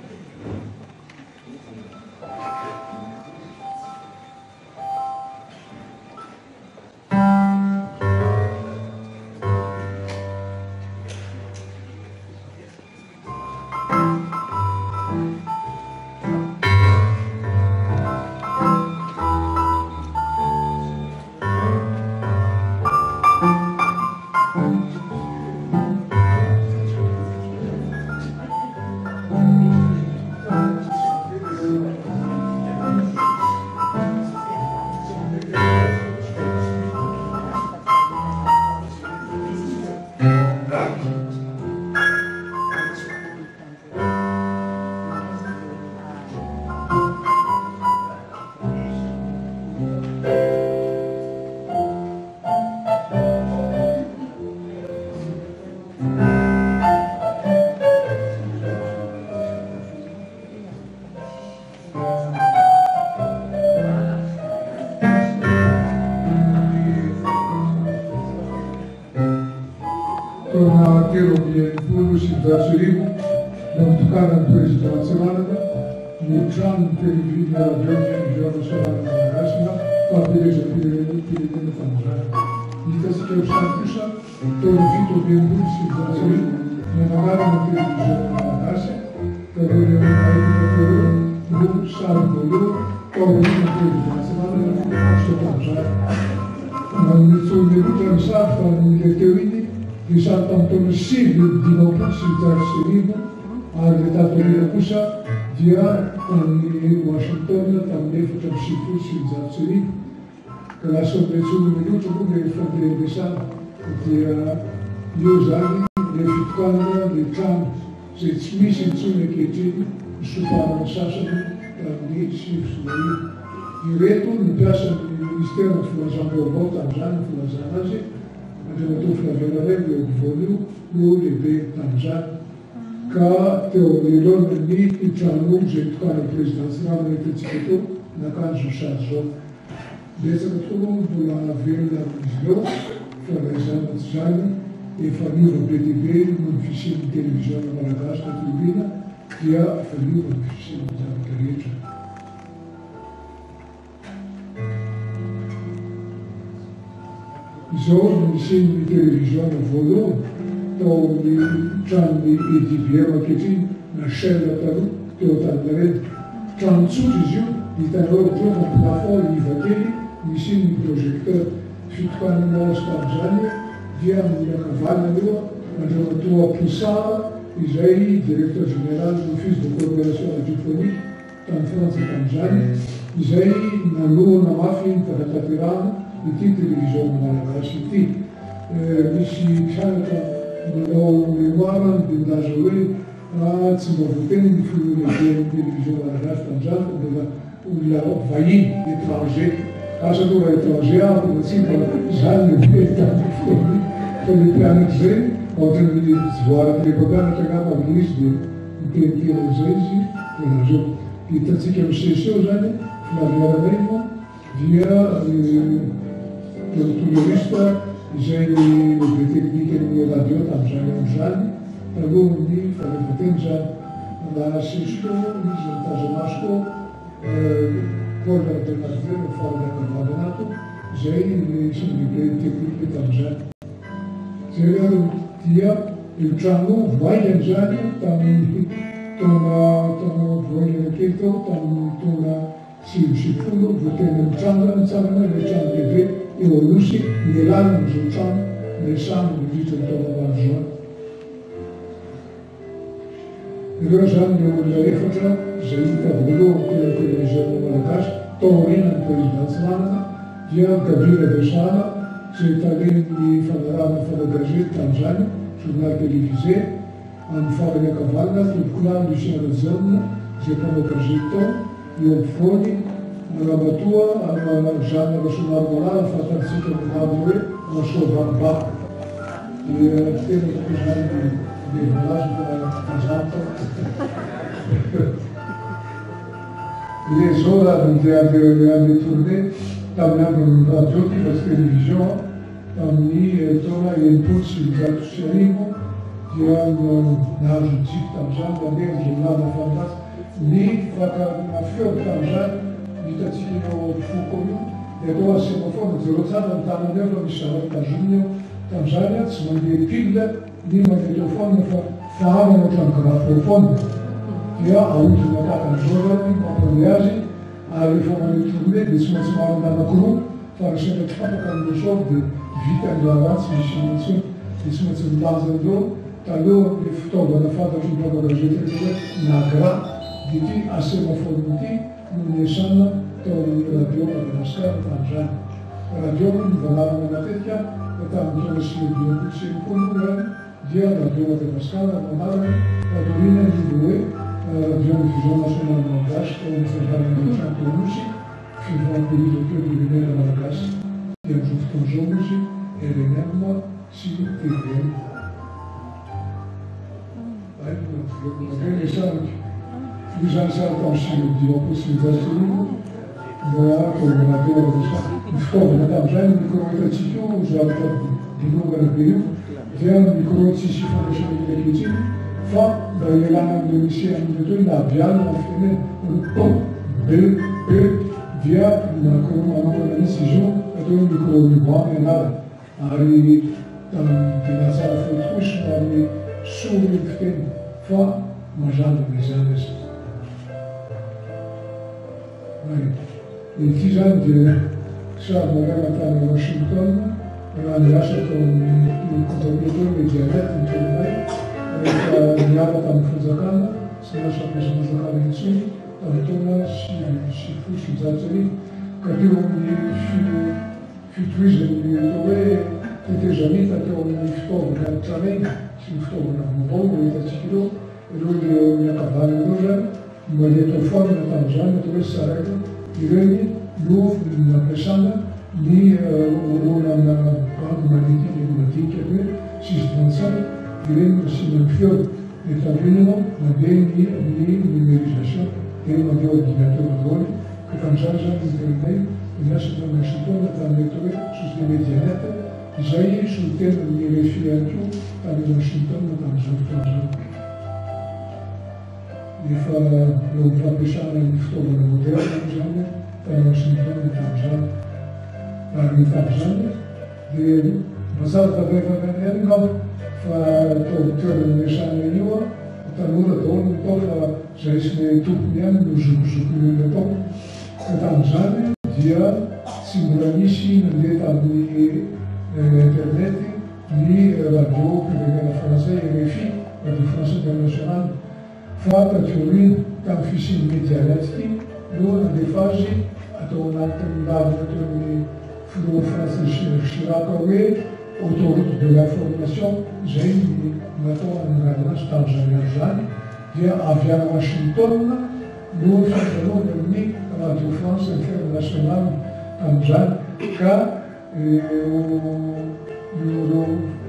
Fitokanan'ny prézidentsiranana ny trano televizina radio solana malagasy na fampelezam-pirenena fanozana. Hitantsika eo samy kosa taona fito amby ambolo sy fitonjato ny manarana televizina malagasy teo no saribolo taorina prézidentsiranana sotanzara. Manitsony loatra ny sary fa nile teo iny ny sary tamin'ny taona sivy dimampolo sy fitonjato sy arivo ary le tatorina kosa dia tamin'ny Washington tamin'ny efatra amby sivifolo sy fitonjato sy arivo. Ka lasa mitsony loatra moa le fampirengesana dia io zany le fitokanana le trano zay tsy misy intsony ankehitriny sofarana sasany tamin'ny sivy sy arivo. Ireto nipiasa ny ministère ny filazam-baovao tamin'izany filazana azy andriamatoa Flaviana Rey eo ampovoany io no lehibe tamin'izany. Ka teo amiloana ny trano zay tokana prézidentsiranana etontsika teo nakanjo sady zao. Betsaka tokoa mbola velona amin'izy ireo fa raha izany tsy zany efa niova be dia be no ny fisian'ny télévision malagasy na tolobina dia efa niova ny fisian'ny zavatra rehetra. Izao no nisin'ny télévision voalohany tao amin'ny tranony EDBM ankehitriny na Shell taloha teo Antaninarendy. Trano tsotra izy io hitanao ohatra fa plafond iva kely misy ny projecteur. Fitokanana azy tamin'izany dia amin'ny ankavanana io andriamatoa Poussard izay directeur général de l'office de coopération radiophonique tamin'ny Frantsa tamin'izany izay nalohana mafy nitaratanterahana ity télévision malagasy ity. Misy mpianatra manao mémoire dia milaza hoe tsy mba voateny ny filolehiben'ny télévision malagasy tamin'izany fa mbola olona vahiny étranger. Asa aloha raha étranger ako mba tsy mba zany le tamin'ny fotoana fa le mpianatra zay ohatran'ny tsy voaraka le mpampianatra angamba amin'izy dia miteniteny am'izay izy lazo. Hitantsika amin'ny sesio zany Flaviana Rey dia touriste izay lehibe teknika ny radio tamin'izany amin'izany taloha ny falefateny zany. La sesio izy mitazamaso Paul Bernardet no farany ankavananato izay sy lehibe teknika tamin'izany. Zay ary dia io trano vaingany zany tamin'ny taona voaingana kely tao tamin'ny taona sivifolo vao tena nitsangana le trano lehibe eo Anosy nialana am'izao trano resana nandritra ny taona maro zao. Ireo zany le olona efatra zay hita voalohany tena télévision malagasy taorinan'ny prézidentsiranana dia Gabriel Besana zay talen'ny fanarahana fanagazety tamin'izany journal télévisé amin'ny farany ankavanana tombokolany Lucien Razone zay mpanao gazety tao eo ampovoany Ramatoa Jeanne Rasonary Malala fantantsika amin'naminy hoe Masovanba. Dia tena tokoa zany le valazy mazanta. Le zao raha mandeha amin'ny tournée tamin'ny andron'ny radio ty fa tsy télévision tamin'ny taona enimpolo sy fitonjato sy arivo dia nahazo jiky tamin'izany mandeha ny journal fantasy ny fakana feo tamin'izany hitantsika eo foko io dia atao azy sémaphone zéro tsara ny tanany eo fa misy zavatra tazominy eo tamin'izany tsy mandeha pile ny mandeha téléphone fa fahavana ohatrany graphofone dia ahodina takan'izao zany mampande azy ary efa maneo tournée dia tsy maintsy marina anankiroa fa resaka tsy fantaka amin'io sao dia vita ny raha ratsy misy intsony dia tsy maintsy milanja an'izao taloha le fitaovana fantatry ny mpamagazety rehetra hoe nagra dia ty asémaphone ity no niasana tao amin'ny radio Madagasikara tamin'izany. Radio nivanarana matetika tamin'ny taona sivifolo sy enimpolo dia radio Madagasikara manarana tatorina ny hoe radio-diffusion nationale malagasy tao amin'ny fianarana trano Anosy fivoampelizam-pirenena malagasy dia amin'izao fotoana zao izy RNM sy TVM. Io zany sara tamin'ny sivy sy fitonjato mba radio ny fitaovana tamin'izany micro hitantsika io zavatra bilongana be io dia micro tsisy fandraisana ankehitriny fa ilana amin'ilay misy amin'ilay toy na aviana na fiteny dia manaovana misy izy io atao micro-ruban ianara ary tena tsara fotokoso ary sory ny fiteny fa mazandrana izany izy. Ity zany dia sary marana tany Washington raha niasa tao amin'ny compagnie tao ny dialect ny teninay rehefa niala tamin'ny fanjakana sy nasa mpiasa fanjakana intsony tamin'ny taona sivifolo sy jatsy ka teo amin'ny fitohizan'ny atao hoe tetezanita teo amin'ny fitaovana tsaraina sy ny fitaovana vaovao no hitatsika ireo ireo miakavana ireo zany mandeha tao forme tamin'izany atao hoe saraina ireny no nampiasana ny olona banque magnétique et climatique hoe 625 ireny no sinany feo dia tandrinana mandeha ny numérisation dia mandeha ordinateur voany ka tamin'izany zany ny teninay niasa tamin'ny Washington tamin'ny atao hoe société médianet izay solitena ny RFI ihany koa tamin'ny Washington tamin'izao fotoan'izao. Efa eo fampiasana ny fitaovana moderne zany tamin'ny Washington tamin'izany ary tamin'izany dia mazava tavevana ihany ngamba fa tao toerana miasana io tanora daholo ny tao fa zay sy le tompony ihany no zokozokony olona tao ka tamin'izany dia tsy mbola misy nandeha tamin'ny internet ny radio pirenena français RFI radio France international fa tateorina tamin'ny fisiany médianet ity no nandefa azy atao anatin'ny lavina teo amin'ny filoha Français Chirac hoe autoroute de l'information izay natao anarana azy tamin'izany andro zany dia avy any Washington no fifanoloana amin'ny radio France internationale tamin'izany ka ireo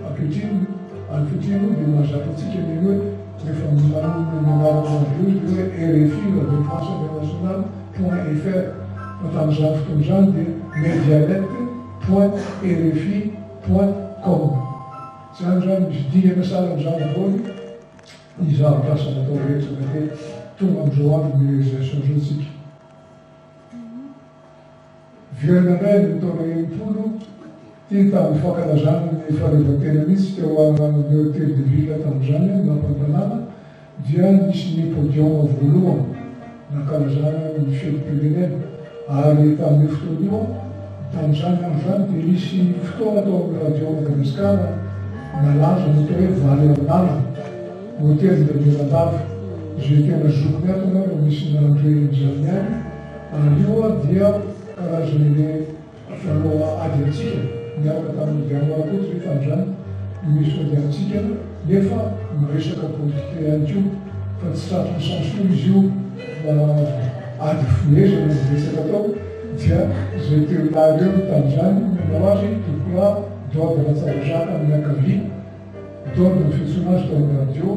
ankehitriny dia mahazakatsika ny hoe rehefa manarana radio izy hoe RFI radio France internationale .fr fa tamin'izany fotoan'izany dia medianet.rfi.com zany zany misy dingana sara amin'izany voany ny zava-drasa natao rehetra mety tonga amin'izao andro numérisation zao tsika. Viernanay ny taona enimpolo ty tamin'ny fankalazana ny faharevan-tena mihitsy teo amin'ny hôtel de ville tamin'izany nampantanàna dia nisy ny podium voalohany nankalazana ny fetim-pirenena ary tamin'ny fotoana io tamin'izany andro zany dia misy fotoana tao amin'ny radio Madagasikara nalaza ny atao hoe valy amin'andro hôtel de Mirandava izay tena zokony ato anao raha misy nandre zany ihany ary io dia karazan'le fanao ady antsika miaraka tamin'ny diamorakoty rehefa amin'izany misy ady antsika nefa miresaka politika ihany koa fa tsy tratry ny censure izy io fa ady fomezana ny resaka atao dia zay teonary eo tamin'izany manao azy pourquoi d'ordre Ratsavazaka amin'ny ankavia d'ordre ny fiantsoana azy tao amin'ny radio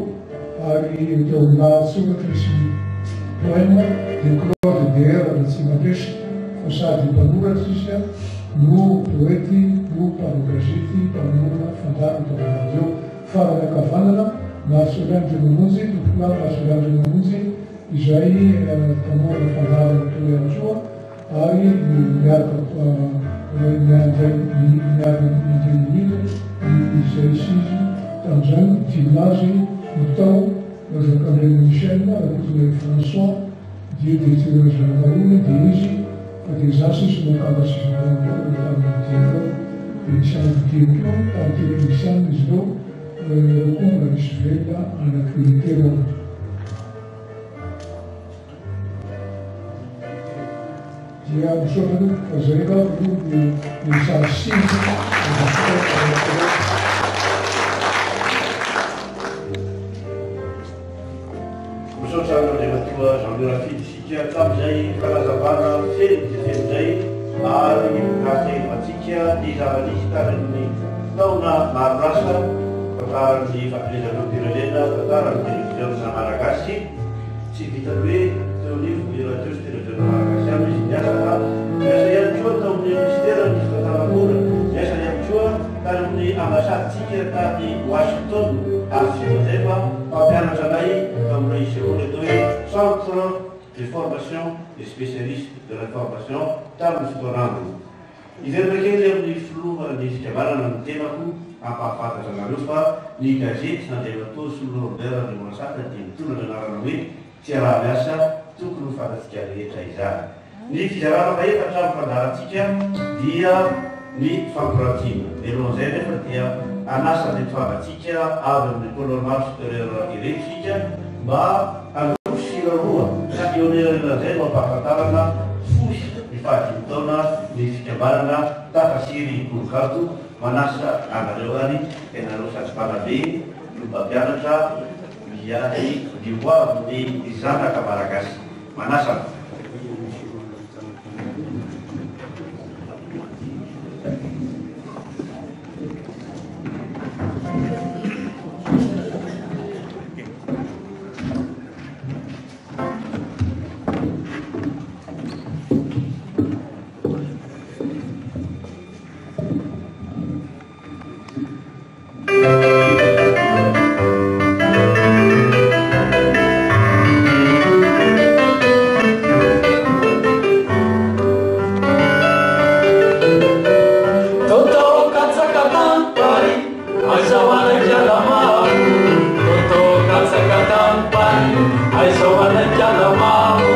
ary teo nahatsoratra misy poème de Claude DR Ratsy Mapesy fa sady mpanoratra izy no poety no mpanogazety mpanorona fandarana tao amin'ny radio farany ankavanana Marcelin Mamonjy tompona Marcelin Mamonjy izay mpanorona fandarana tao ihany koa ary miaraka miandremin'indreminy izay sizy tamin'izany timinazy natao Jacques Michel rakotonay François dia directeur gendarmerie dia izy fa dia zasy izy makamba sisymanao tamin'ny diako dia nisy anakidimy keo tamin'ny technicien izy ireo koa misy vela anakitelo dia misaotany fa zay ka io ny sarisizy misaotra andrematoa Jean-Bérafidisika tamin'izay kalazavana fenizay ary natevatsika ny zava-nisy tamin'ny taona maro rasa tantaran'ny fampielezam-pirenena tantaran'ny télévision malagasy tsy vitany hoe teonivo ny radio sy télévision malagasy aby izy miasa ihany koa tao amin'ny ministère ny fitatanamora miasa ihany koa tany amin'ny ambasadytsika tany Washington ary tsy zay fa mpampianatra anay taminay sekoly atao hoe centre de formation des spécialistes de l'information tamin'ny fotoanandro. Iverina kely amin'ny filohan'ny fikambanana ny tenako ampahafantatra anareo fa ny gazety Andriamatoa Solon Robert ny Moasaka dia mitondra ny anarana hoe tsy raha miasa tokony ho fantatsika rehetra izany. Ny fizarana fa efatra amin'ny fandaharantsika dia ny fampirantiana. Alohan'izay nefa dia anasa ny fandatsika avy amin'ny école normale supérieure irenisika mba hanao firaroa ka eo anelan'izay no ampahafantarana fosy ny fahadimy taona ny fikambanana tafasiry Kolokato manasa anareo any ianareo sady mpanabe no mpampianatra miahy ny hoavy ny zanaka malagasy manasa. Wow.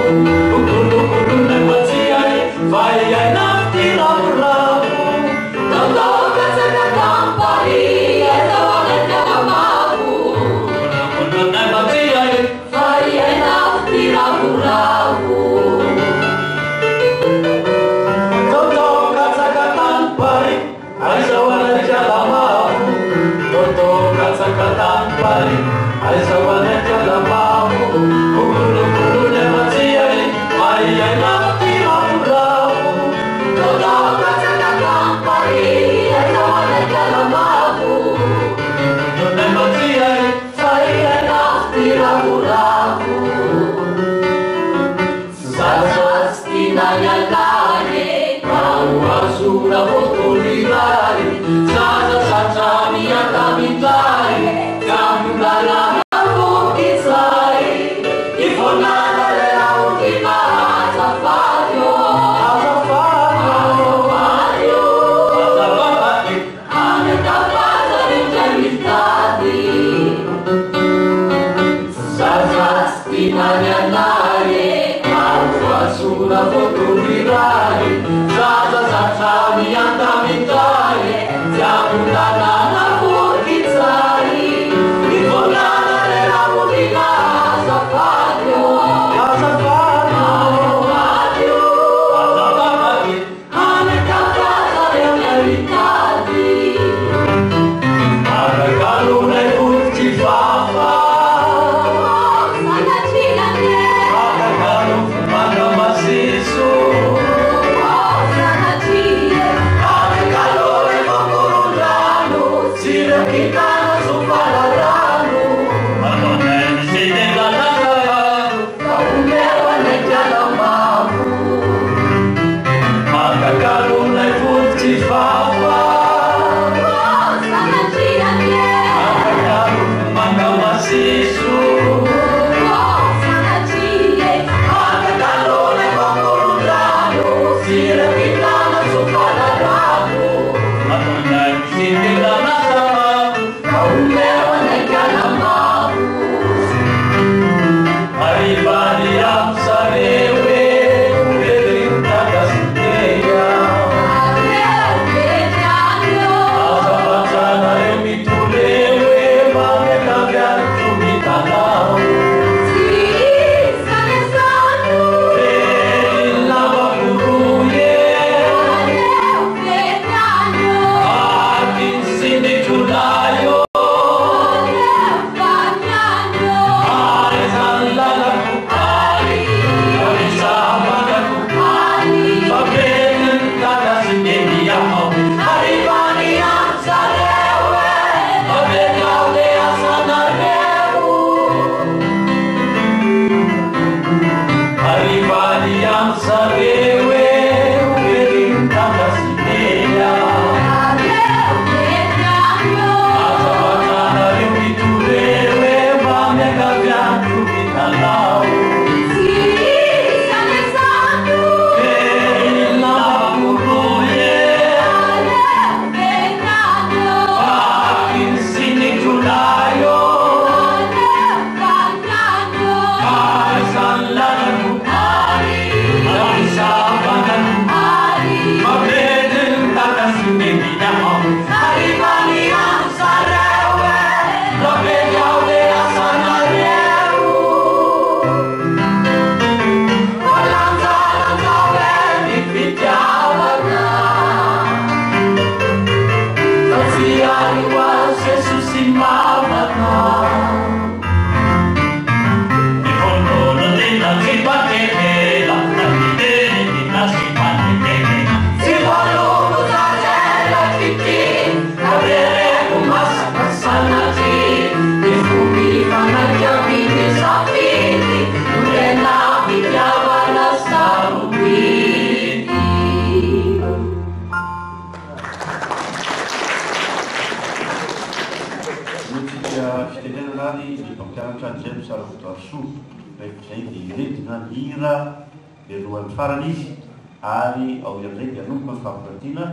farany izy ary ao amin'izay dia anomboka ny fampiratiana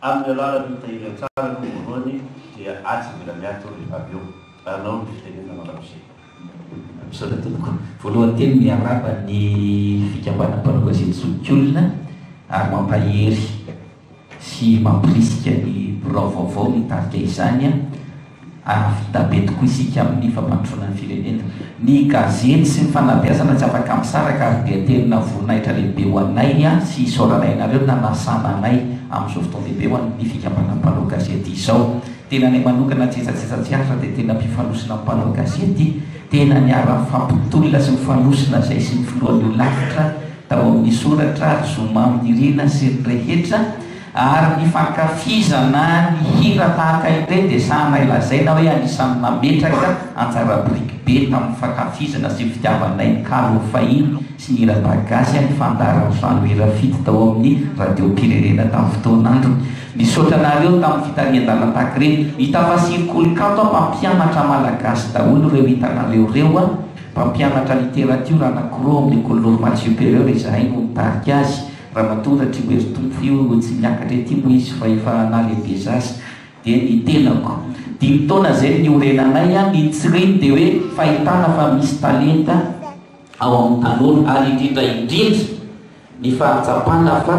amin'ny alalan'ny tahiny tsara no voalohany dia atsy mila miato avy eo anao ny fitenenana ramose misaotra tompoko voalohany teny miaraba ny fikambanam-panaokazety zokiolona ary mampahery sy mampirisika ny birao vaovao mitarika izany vita be tokoa isika amin'ny fampandrosoana ny firenena ny gazety sy ny fanabeazana tsy afaka misaraka ary dia tena voninahitra lehibe ho anay sy isaoranay nareo na nasana anay amin'izao fotoana lehibe ho an'ny fikambanam-panao gazety izao tena nay manokana tsetsatsetsatsyatra dia tena mpifanosina mpanao gazety tena niara fampitolona sy mifanosina izay sy ny filohan'ny olafitra tao amin'ny soratra zoma amin'nyrina sy ny rehetra ary ny fankafizana ny hira tahaka ireny dia sahanay lazaina hoe anisan'ny nametraka anjara biriky be tamin'ny fankafizana sy fitiavanay ny kalo fahiny sy ny hira bagasy ny fandaran'izano hira fito tao amin'ny radio-pirenena tamin'ny fotoanandro misaotra anareo tamin'ny fitarian-dàna tahaka ireny hitafasiry kolikato mpampianatra malagasy daholo ireo hitanareo reo mpampianatra literatiora anankiroa amin'ny école normale supérieure izahay no mitarika azy raha matoratra hoe tompo io tsy miakatra ety moa izy fa efa nalehibe zasy dia ny tenako 5 taona zay ny orenanay ny tsiriny dia hoe fahitana fa misy talenta ao amin'ny tanora ary indrindra ny fahatsapana fa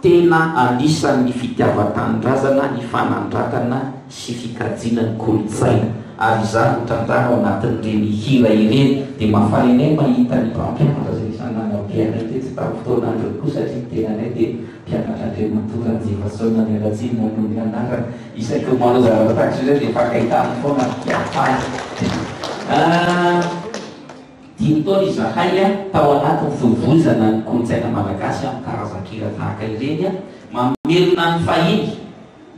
tena anisan'ny fitiavan-tanindrazana ny fanandrakana sy fikajiana ny kolotsaina ary izany mitrandrana ao anatin'ireny hira ireny dia mahafaly anay mahita ny mpampianatra zay sananampianay te tsy tamin'ny fotoanandro koa satria tena anay dia mpianatra andriamatora jevasaona ny alatsina no ny anarana isaky manao zavatra tahaka izay dia fankahitany foana mpiafany 5 taona izahay tao anatin'ny fivozana ny kolotsaina malagasy amin'ny karazan-kira tahaka ireny mamerina ny fahiny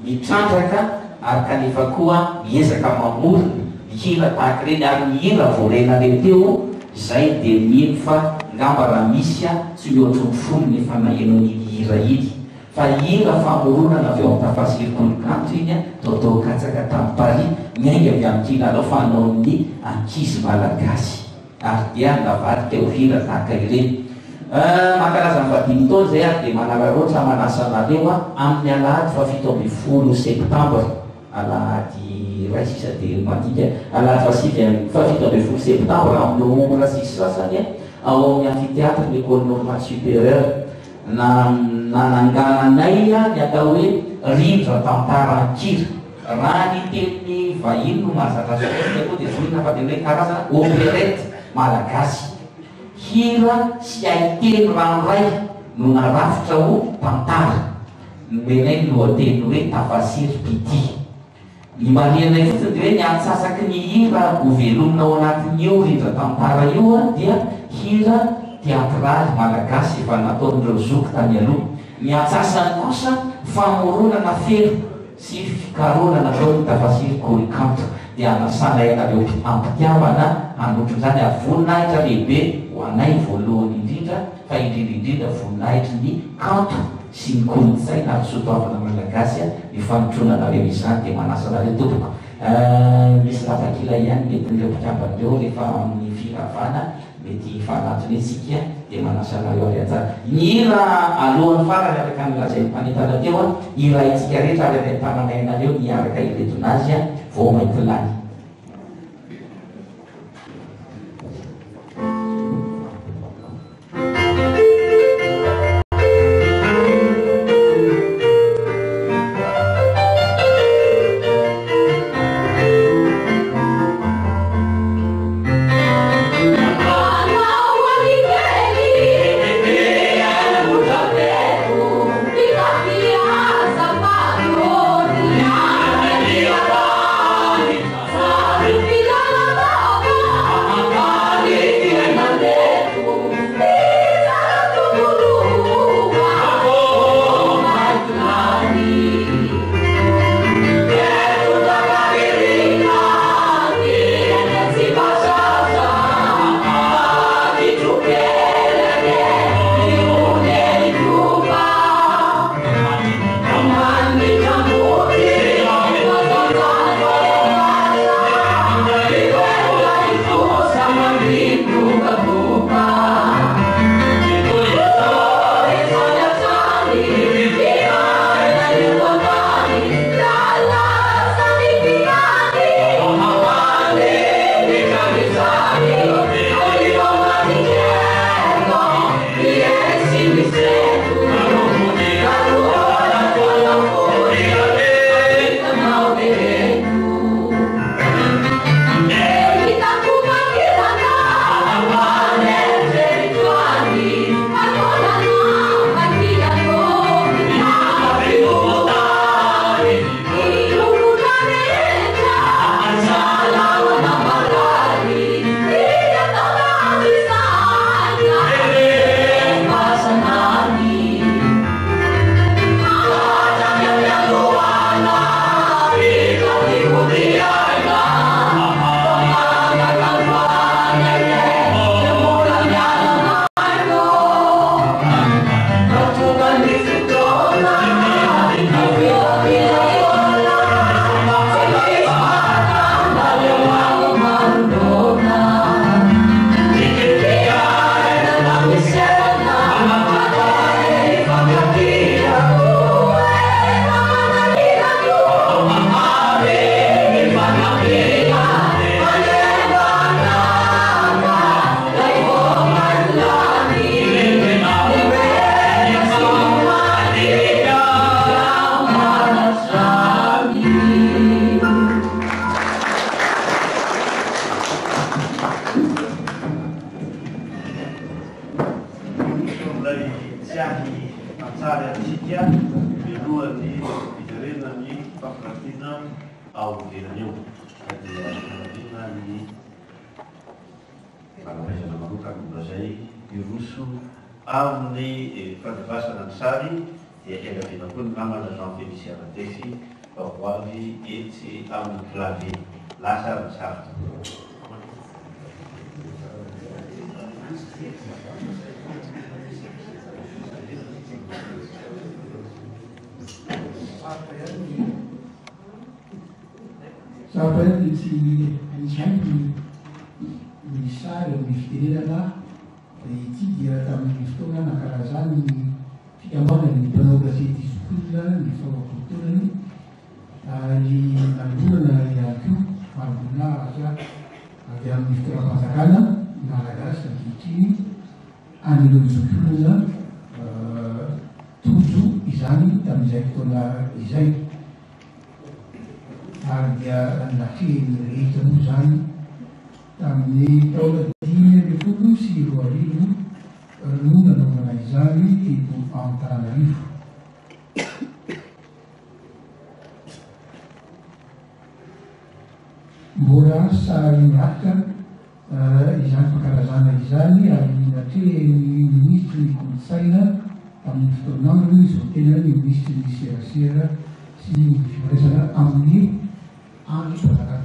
mitrandraka ary kanefa koa miezaka mamorona ny hira tahaka ireny ary ny hira voarena reteo izay dia mino fa ngamba raha misy tsy mihoatra ny fony ny fanaheno ny hira iny fa hira famoronana avy ao amin'ny tafasiry-kolikanto iny taotao katsaka tamin'ny Paris miainga avy amin'ny kilalao fanao ny ankizy malagasy ary dia navadika ho hira tahaka ireny mankalaza ny 5 taona zay dia manararoatra manasa anareo amin'ny alahady fa 17 septambra alahady ray sisa dia mandika alahady fa 17 septambra amin'ny omra sisy sasany ao amin'ny amphithéâtre ny école normale supérieure nanangananay ny atao hoe rindra tantara-kira raha ny teny vahiny no mahazatra soa koa dia zonina fa tena hoe karazana opérette malagasy hira sy aiteny ranoray no narafitra ho tantara nomenay lohateny hoe tafasiry pity ny marianay fotsiny dia hoe ny antsasaky ny hira hovelomina ao anatin'io rindra tantara io dia hira teatraly malagasy efa nataon'ireo zoky tany aloha ny antsasany kosa famoronana fero sy fikaroana natao ny tafasiry kolikanto dia anasana ianareo ampitiavana anotro zany ary voninahitra lehibe ho anay voalohany indrindra fa indrindrindrindra voninahitra ny kanto sy ny kolotsaina ary sotoavana malagasy ny fanotronanareo izany dia manasa anareo tompoko misy lafakila ihany mety nireo mpikambandreo rehefa amin'ny firavana mety fanatony etsika dia manasa anareo ary antsara ny hira alohan'ny farany araka nylazay mpanentana teo hira itsika rehetra ary anentananay anareo niaraka iretonazy vao mainty lany Sa izay tsy ahy antsary antsika milohan'ny fijerena ny fampirantiana ao ivelany eo dia fampirantiana ny manamaizana manokana mba zay iroso amin'ny fandevasana ny sary dia elaviana koa ny namana Jean Félicien Radesy mba ho avy etsy amin'ny clavier lasa ny sary. Sahabat yang dicari bisa lebih sedikit adalah itu dia kami historia nakarazan di yang di penogasi di sekolah di sekolah kultur ini di Angguna yang itu Angguna aja yang di sekolah pasakana nalagas sedikit anu di sekolah tujuh izani dan sekolah izai dia laki itu izani kami tahu dia di fungsi luar itu nuna nuna izani itu antara itu bola saling akan izan pekarazan izani yang nanti ministri saya kami setengah ini setelah ministri di Sierra si presiden Amni Ani Padakan.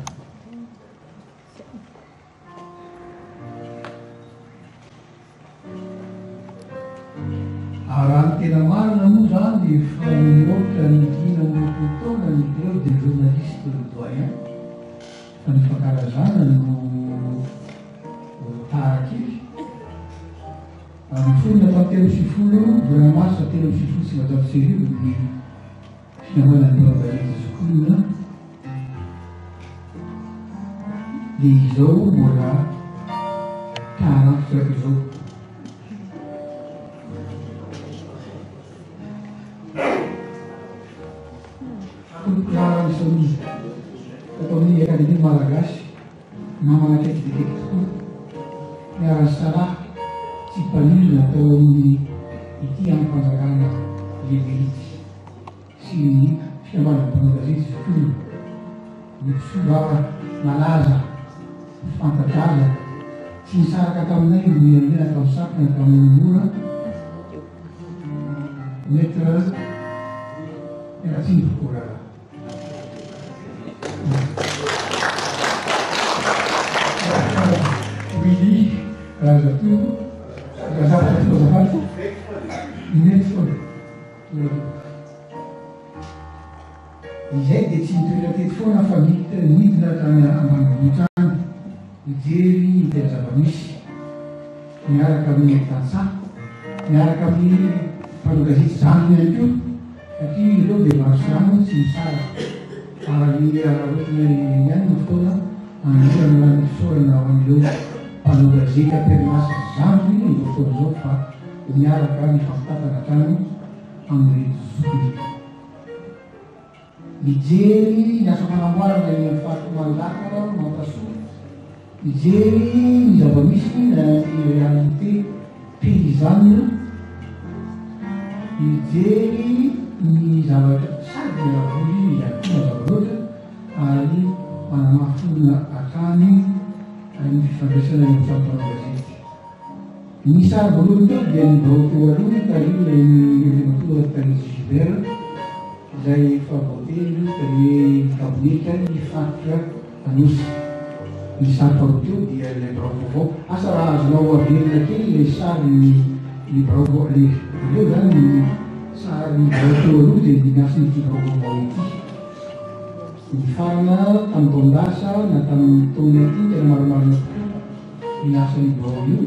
Aran tinaman namun jangan di Frankfurt dan di Namukuto dan di jurnalis tertuanya dan pekarazan dan taraki. Fulu dapat terus fulu dalam masa terus fulu sebagai siri di nama dan dari sekolah di jauh bola tanah terjauh. Kalau seni atau ni akan jadi Malagas, nama kita sedikit ya salah si panil atau ini yang pasangkan lebih si siapa yang pengasih sekolah, sudah malaza, fantasnya, sisa kata mana yang dia tahu siapa yang kamu mula, meter, ya sih kurang. Willy, satu, satu, ini semua. Izay dia cintura teto foana fa midina tany ambanivohitra any mijery mitera zava-misy miaraka amin'ny tantsaha miaraka amin'ny mpanogazety zany ihany koa satria ireo dia maro sano tsy misara ary ohatry ihany ny fotoana anisana fisaorana ho an'ireo mpanogazety ampirimasa zany ny fotoana zao fa miaraka mifampitantana hatrany amin'ny zokony mijery ny asa fanamboarana ny fahatomandaka mampasoa mijery ny zava-misy na ny réalité paysanne mijery ny zavatra sady voly ihany koa zava-loatra ary manamafona hatrany ny fifandraisana ny fampanogazety. Ny sary voalohany teo dia ny bahoaka eo aloha taria ny matoa Tanisy Gilbert izay fahavotely taria kabinetra ny fatotra Anosy. Ny sary fahavoteo dia ilay baovao asa raha azonao avelona kely ilay sary ny baovao ireo zany ny sary ny bahoaka eo aloha dia niasa nyity baovao ity. Ny farana tamin'ny taondasa na tamin'ny taona ity tena maromaro niasa ny baovao io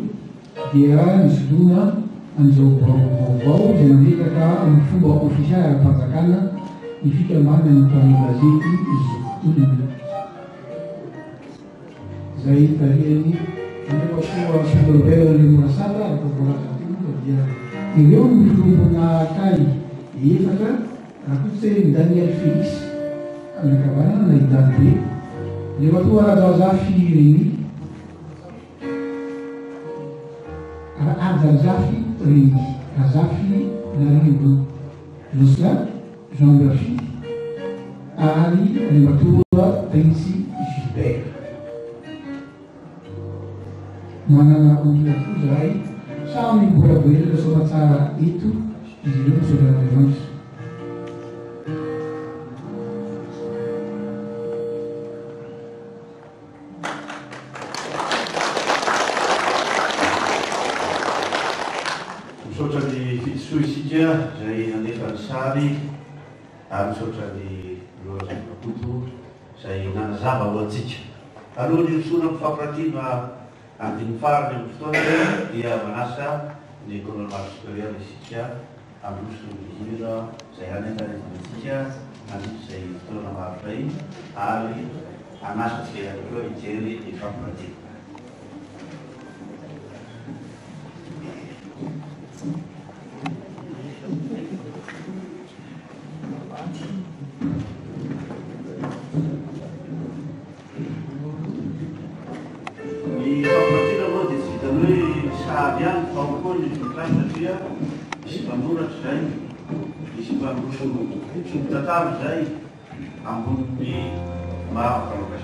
dia nisoloana an'izao baovao izay mandrikaka amin'ny fomba ofisialy ara-panjakana ny fikambanana ny mpanogazety zokolona. Izay tariany andreo koa Silobert Lemorasala ara-pavoalaza teo dia ireo milombona kay efatra raha kotsy ny Daniel Félix anakavanana na idany be leo atoa Rajazafy Reny Rajazafy Reny Kazafy Narindo Ruslan Jean-Bergy ary Andriamatoa Prince Gilbert. Manana olona koa zahay samy mbola voelona soa tsara eto izy ireo misaoran'Andriamanitra. Misaotra ny fitosoa isika izay nandefa ny sary ary misaotra ny lohazakoto izay nanazava ho antsika. Alohan'ny hosoana mifampirantiana andiny farany amin'ny fotoana dia manasa ny colonel supérieur isika androso ny hira izay anentanentantsika androso izay fotoana maroray ary anasantsika ihany koa hijery ny fampirantiana. Isi panoratra zay, isi tantara zay ambony mahafaroka.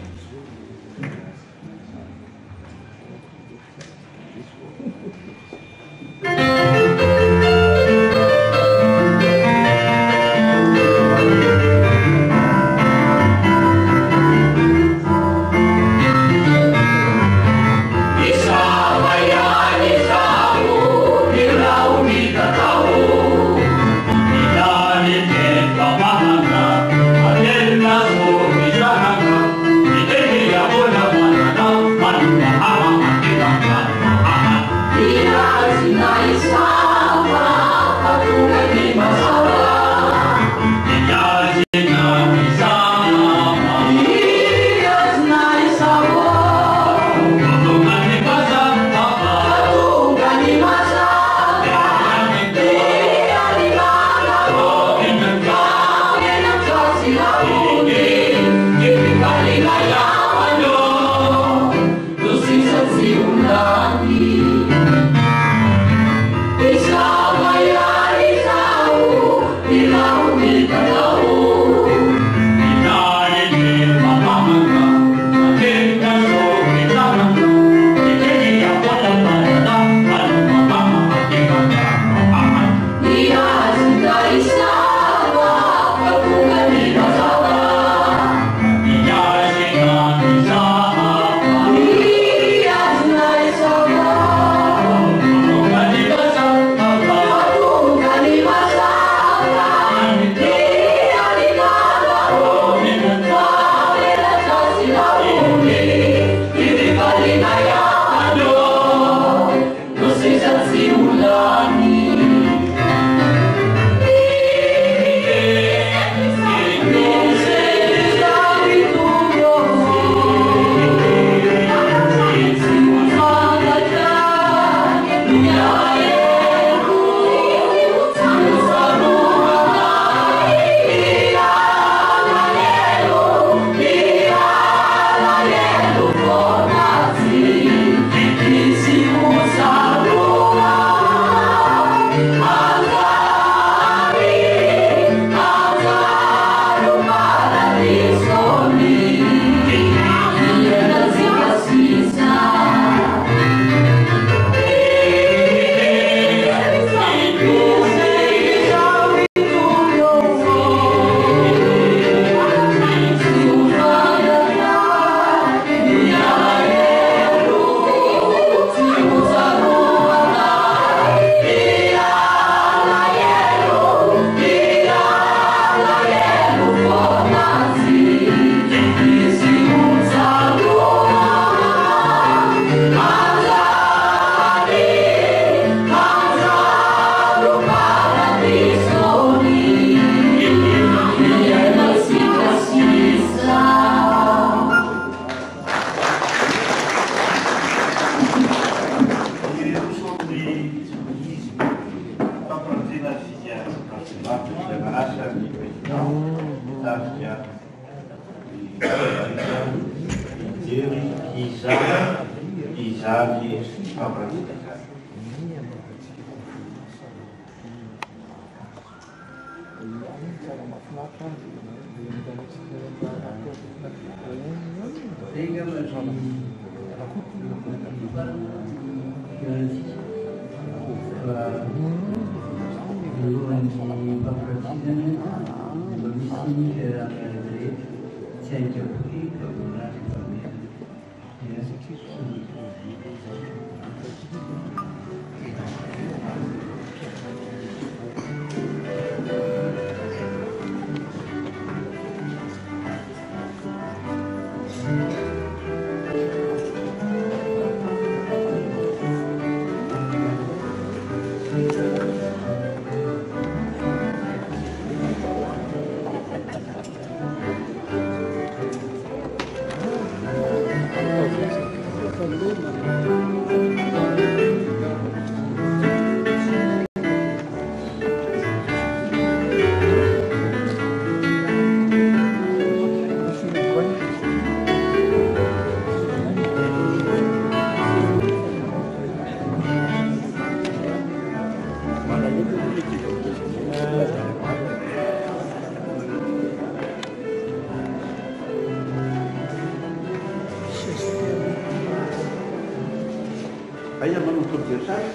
Aí a mão não podia, sabe?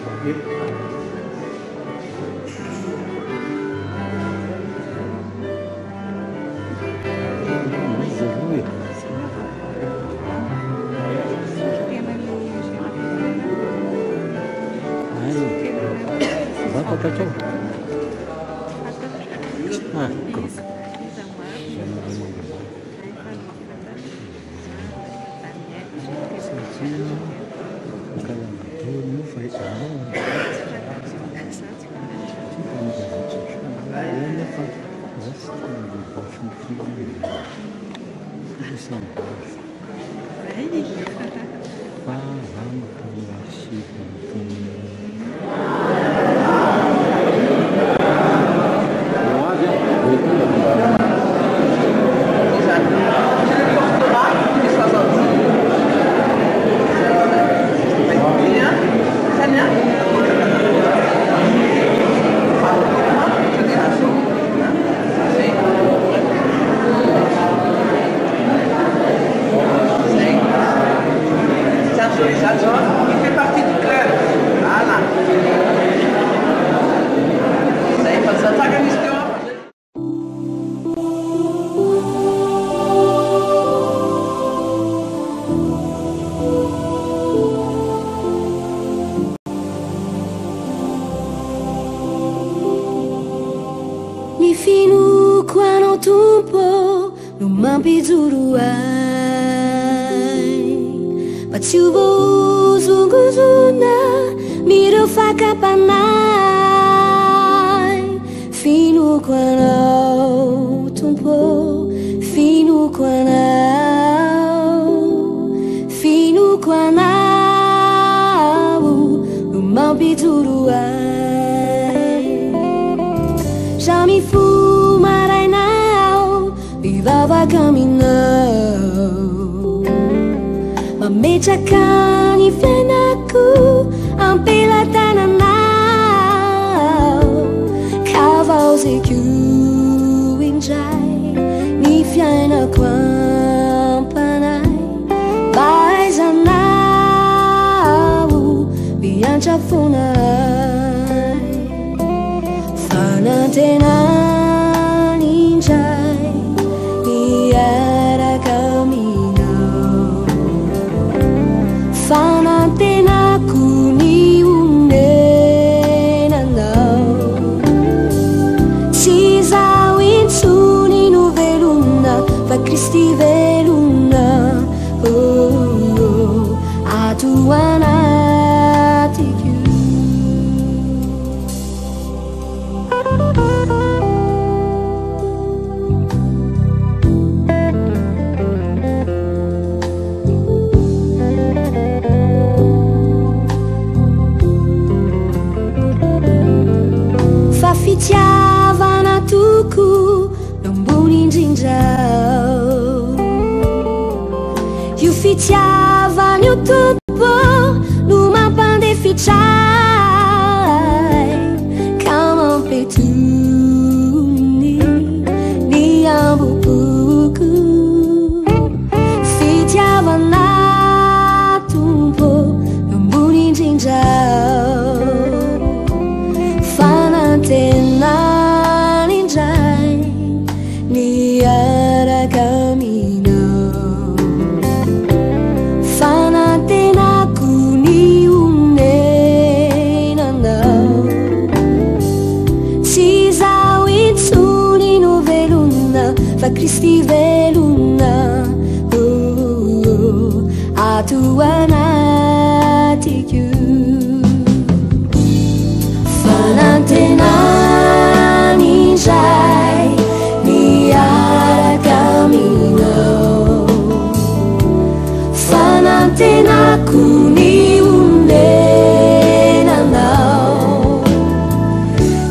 Kristy velona ato anatiko fanantenany indray miaraka aminao fanantenako ny omenanao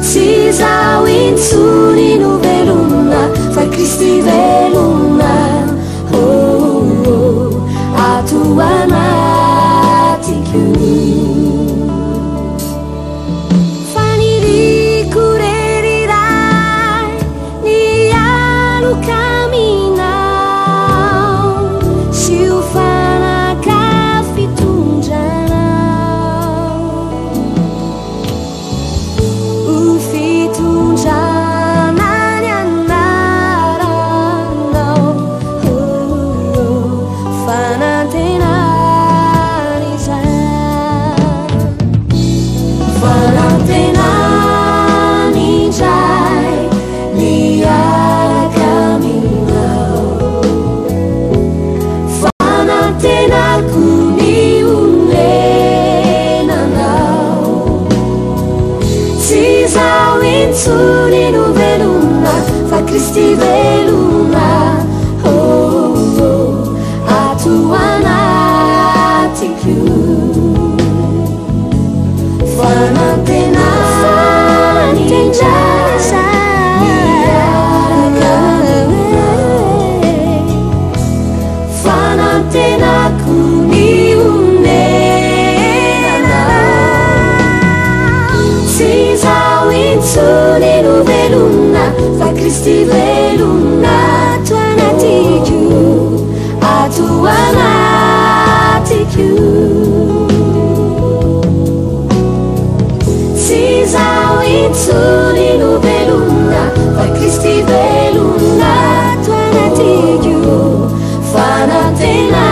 tsy zaho intsony no velona fa Kristy velona ato anatiko faniriko reriray ny aloka aminao sy ho fanaka fitondranao ho fitondrana ny anaranao fanantenany izay fanantenany indray miaraka aminao fanantenako ny omenanao tsy zaho intsony no velona fa Kristy velona ato anatiko fanantenany indray miaraka fanantenako ny omenanao tsy zaho intsony no velona fa Kristy velona ato anatiko ato anatiko tsy zaho intsony no velona fa Kristy velona ato anatiko fanantenako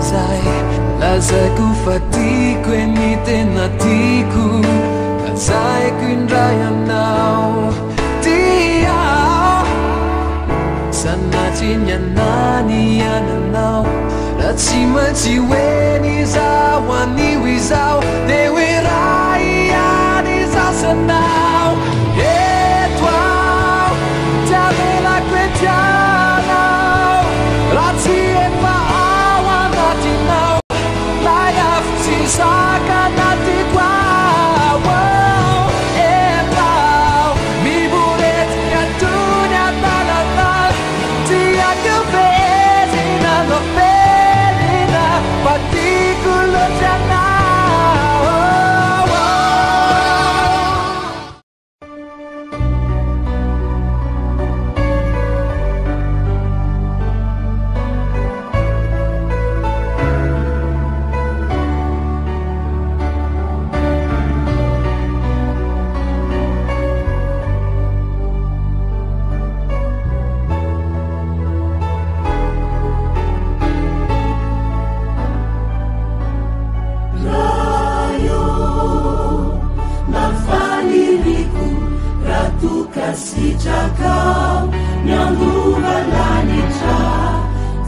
izay Lazaiko fatiako ny tena tiako Kazaiko indray anao Tiao sanatsiny anany iananao raha tsy maintsy hoeny izao anio izao dia hoe raha ihany izasanao eto ao tiavelako etianao raha tsy efa ao anatinao lay afo tsy saka anatiko ao etao miboretika tony atanana tiako vezina novelina patiko loatranao Sijakau nyanguma lanitra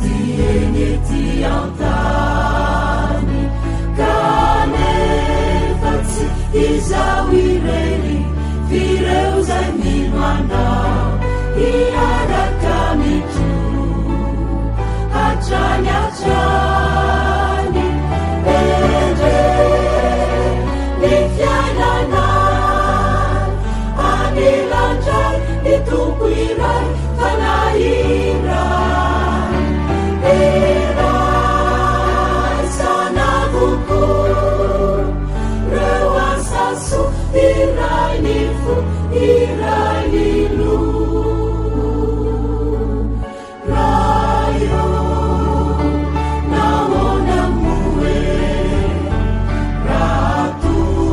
dieneti antani kanefatsi izawireli vireu zai milmanda iadakamitu achani achani ende nifianana anilanjai itumpuirai kanairai erai sanabuku rewasasu irai nifu irai nilu rayo naona mue ratumbuka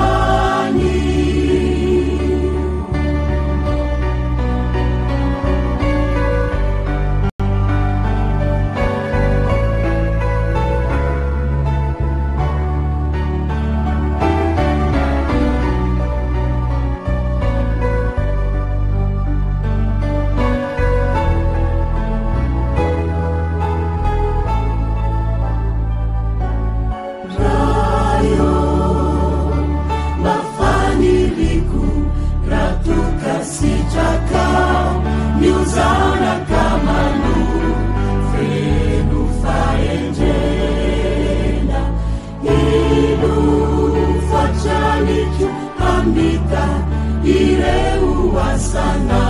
ani Miuzana kamanu fenu faenjena ilu fachanichu ambita ireu asana